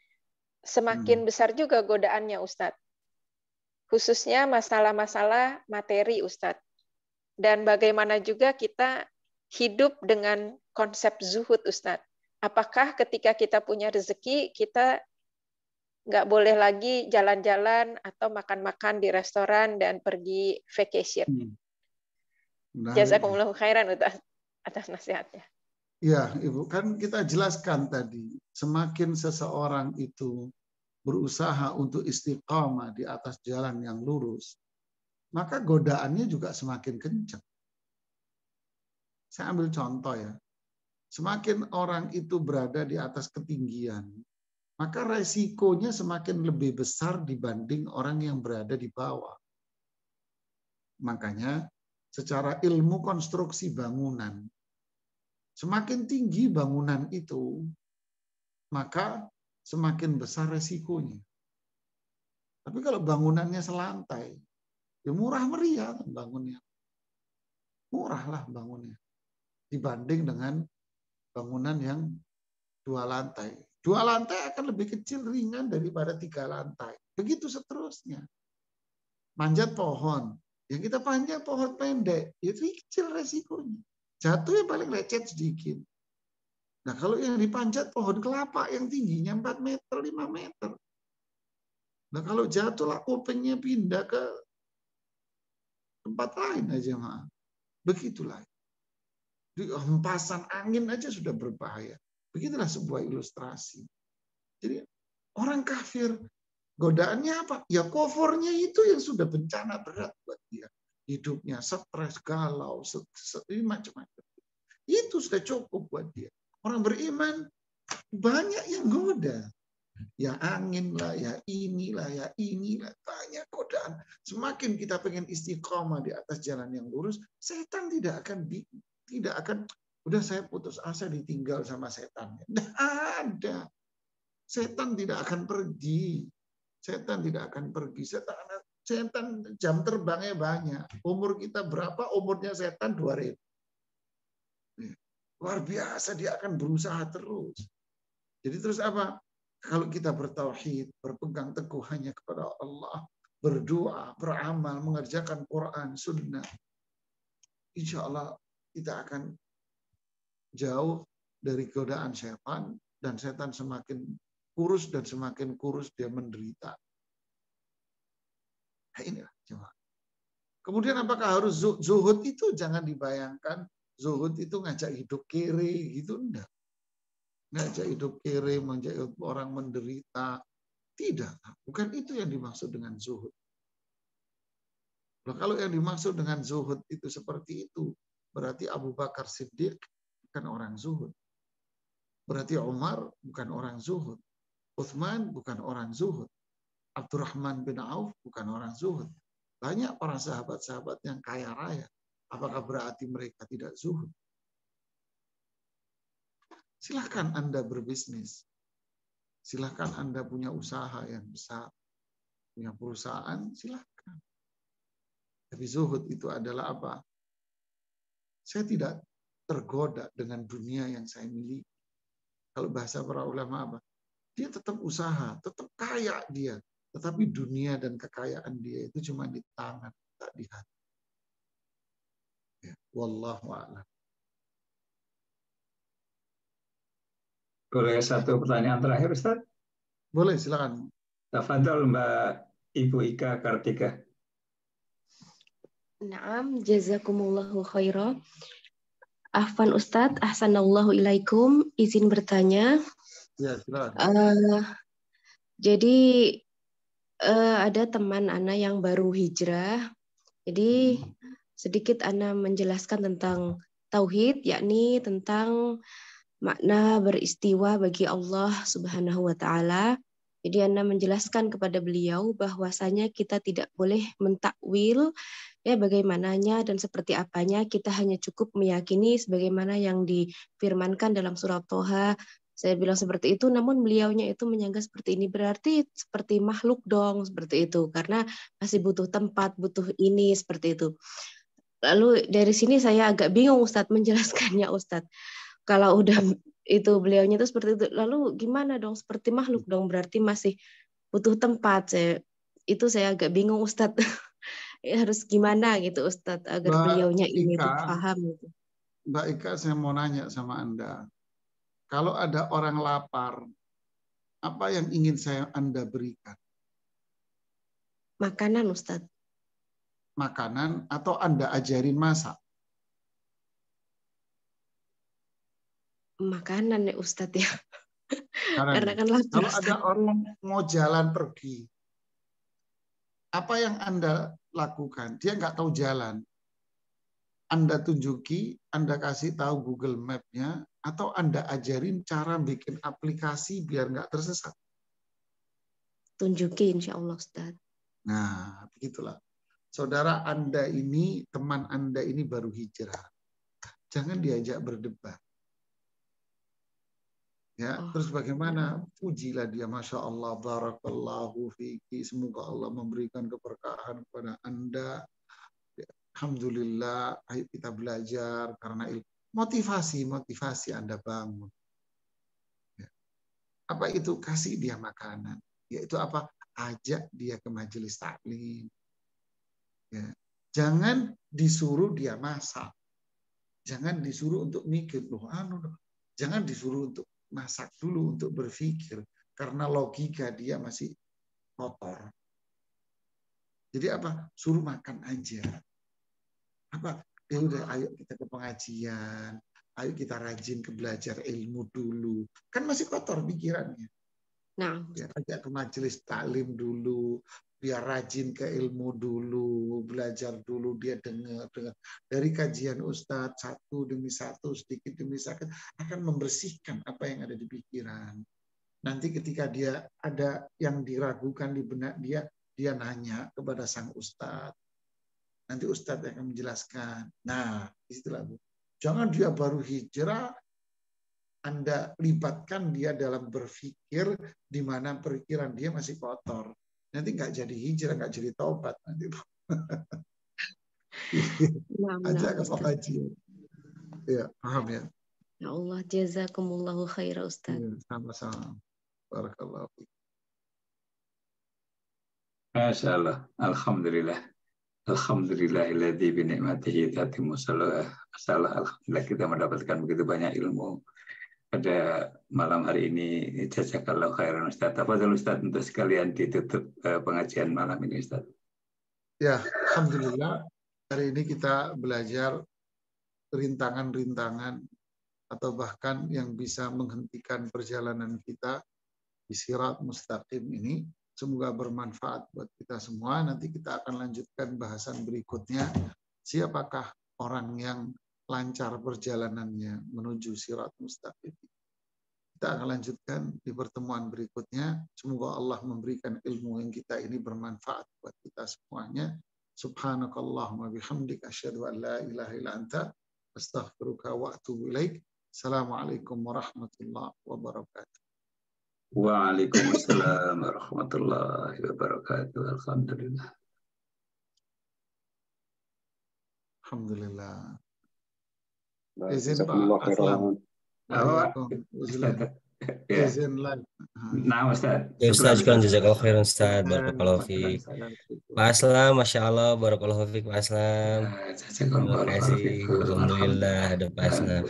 semakin besar juga godaannya Ustadz. Khususnya masalah-masalah materi Ustadz. Dan bagaimana juga kita hidup dengan konsep zuhud Ustadz. Apakah ketika kita punya rezeki, kita nggak boleh lagi jalan-jalan atau makan-makan di restoran dan pergi vacation? Jazakumullahu khairan atas nasihatnya. Ya, Ibu, kan kita jelaskan tadi, semakin seseorang itu berusaha untuk istiqamah di atas jalan yang lurus, maka godaannya juga semakin kencang. Saya ambil contoh ya. Semakin orang itu berada di atas ketinggian, maka resikonya semakin lebih besar dibanding orang yang berada di bawah. Makanya secara ilmu konstruksi bangunan, semakin tinggi bangunan itu, maka semakin besar resikonya. Tapi kalau bangunannya selantai, ya murah meriah bangunnya. Murahlah bangunnya. Dibanding dengan bangunan yang 2 lantai. 2 lantai akan lebih kecil, ringan daripada 3 lantai. Begitu seterusnya. Manjat pohon. Yang kita panjat pohon pendek, itu kecil resikonya. Jatuh yang paling lecet sedikit. Nah kalau yang dipanjat pohon kelapa yang tingginya 4 meter, 5 meter. Nah kalau jatuhlah kupingnya pindah ke tempat lain aja. Begitulah. Di hempasan angin aja sudah berbahaya. Begitulah sebuah ilustrasi. Jadi orang kafir, godaannya apa? Ya kufurnya itu yang sudah bencana berat buat dia. Hidupnya stres, galau, macam-macam. Itu sudah cukup buat dia. Orang beriman banyak yang goda. Ya angin lah, ya inilah, banyak godaan. Semakin kita pengen istiqomah di atas jalan yang lurus, setan tidak akan udah saya putus asa ditinggal sama setan. Tidak ada. Setan tidak akan pergi. Setan tidak akan pergi. Setan jam terbangnya banyak. Umur kita berapa? Umurnya setan 2000. Luar biasa, dia akan berusaha terus. Jadi terus apa? Kalau kita bertauhid, berpegang teguh hanya kepada Allah, berdoa, beramal, mengerjakan Quran, Sunnah, insya Allah kita akan jauh dari godaan setan, dan setan semakin kurus dan semakin kurus dia menderita. Nah, inilah coba. Kemudian apakah harus zuhud? Itu jangan dibayangkan zuhud itu ngajak hidup kere gitu, enggak. Ngajak hidup kere, mengajak orang menderita. Tidak, bukan itu yang dimaksud dengan zuhud. Nah, kalau yang dimaksud dengan zuhud itu seperti itu, berarti Abu Bakar Siddiq bukan orang zuhud. Berarti Umar bukan orang zuhud. Utsman bukan orang zuhud. Abdurrahman bin Auf bukan orang zuhud. Banyak para sahabat-sahabat yang kaya raya. Apakah berarti mereka tidak zuhud? Silahkan Anda berbisnis. Silahkan Anda punya usaha yang besar. Punya perusahaan, silahkan. Tapi zuhud itu adalah apa? Saya tidak tergoda dengan dunia yang saya miliki. Kalau bahasa para ulama apa? Dia tetap usaha, tetap kaya dia. Tetapi dunia dan kekayaan dia itu cuma di tangan, tak di hati. Ya, wallahu a'lam. Boleh satu pertanyaan terakhir, Ustaz? Boleh, silakan. Tafadhol Mbak Ibu Ika Kartika. Naam, jazakumullahu khairan. Afwan Ustadz, ahsanallahu ilaikum. Izin bertanya. Ya, silakan. Jadi ada teman Ana yang baru hijrah. Jadi sedikit Ana menjelaskan tentang tauhid, yakni tentang makna beristiwa bagi Allah Subhanahu wa taala. Jadi Ana menjelaskan kepada beliau bahwasanya kita tidak boleh mentakwil ya bagaimananya dan seperti apanya, kita hanya cukup meyakini sebagaimana yang difirmankan dalam surat Toha. Saya bilang seperti itu, namun beliaunya itu menyangka seperti ini, berarti seperti makhluk dong, seperti itu, karena masih butuh tempat, butuh ini, seperti itu. Lalu dari sini saya agak bingung Ustadz menjelaskannya Ustadz. Kalau udah itu beliaunya itu seperti itu, lalu gimana dong, seperti makhluk dong, berarti masih butuh tempat. Saya agak bingung Ustadz. Harus gimana gitu Ustadz agar beliaunya ini paham gitu. Mbak Ika, saya mau nanya sama Anda. Kalau ada orang lapar, apa yang ingin Anda berikan? Makanan Ustadz. Makanan atau Anda ajarin masak? Makanan ya Ustadz ya. Karena kan lapar. Kalau ada orang mau jalan pergi, apa yang Anda lakukan? Dia nggak tahu jalan. Anda tunjuki, Anda kasih tahu Google Map-nya, atau Anda ajarin cara bikin aplikasi biar nggak tersesat? Tunjuki insya Allah Ustadz. Nah, begitulah. Saudara Anda ini, teman Anda ini baru hijrah. Jangan diajak berdebat. Ya, terus bagaimana? Pujilah dia, Masya Allah, barakallahu fiki. Semoga Allah memberikan keberkahan kepada Anda. Alhamdulillah, ayo kita belajar karena ilmu. Motivasi Anda bangun. Ya. Apa itu? Kasih dia makanan. Yaitu apa? Ajak dia ke majelis taklim. Ya. Jangan disuruh dia masak. Jangan disuruh untuk mikir. Jangan disuruh untuk masak dulu, untuk berpikir. Karena logika dia masih kotor. Jadi apa? Suruh makan aja. Apa? Ya udah, ayo kita ke pengajian. Ayo kita rajin ke belajar ilmu dulu. Kan masih kotor pikirannya. Nah, ya, ajak ke majelis taklim dulu. Biar rajin ke ilmu dulu. Belajar dulu, dia dengar. Dari kajian Ustadz, satu demi satu, sedikit demi sedikit, akan membersihkan apa yang ada di pikiran. Nanti ketika dia ada yang diragukan di benak dia nanya kepada sang ustadz. Nanti ustadz yang akan menjelaskan. Nah, disitulah Bu. Jangan dia baru hijrah, Anda libatkan dia dalam berpikir di mana pikiran dia masih kotor. Nanti nggak jadi hijrah, nggak jadi taubat nanti. Ajak ke pengajian. Ya, paham ya? Ya Allah, jazakumullahu khaira Ustaz. Ya, sama-sama. Barakallahu fiik. Masya Allah. Alhamdulillah. Alhamdulillahilladzi bi ni'matihi tatimmu shalah. Alhamdulillah kita mendapatkan begitu banyak ilmu pada malam hari ini. Jazakallahu khairan Ustaz. Tafadhol Ustaz untuk sekalian ditutup pengajian malam ini Ustaz. Ya, alhamdulillah hari ini kita belajar rintangan-rintangan atau bahkan yang bisa menghentikan perjalanan kita di sirat mustaqim ini. Semoga bermanfaat buat kita semua. Nanti kita akan lanjutkan bahasan berikutnya. Siapakah orang yang lancar perjalanannya menuju sirat mustaqim? Kita akan lanjutkan di pertemuan berikutnya. Semoga Allah memberikan ilmu yang kita ini bermanfaat buat kita semuanya. Subhanakallahumma bihamdik asyhadu an la ilaha illa anta astaghfiruka wa atubu ilaik. Assalamualaikum warahmatullahi wabarakatuh. Waalaikumsalam warahmatullahi wabarakatuh. Alhamdulillah. Alhamdulillah. Izin Pak Aslam. Izin live. Nah, Ustaz. Ya Ustaz, jazakallahu khairan Ustaz. Barakallahu fiik. Pak Aslam, Masya Allah, barakallahu fiik Pak Aslam. Terima kasih. Alhamdulillah ada Pak Aslam.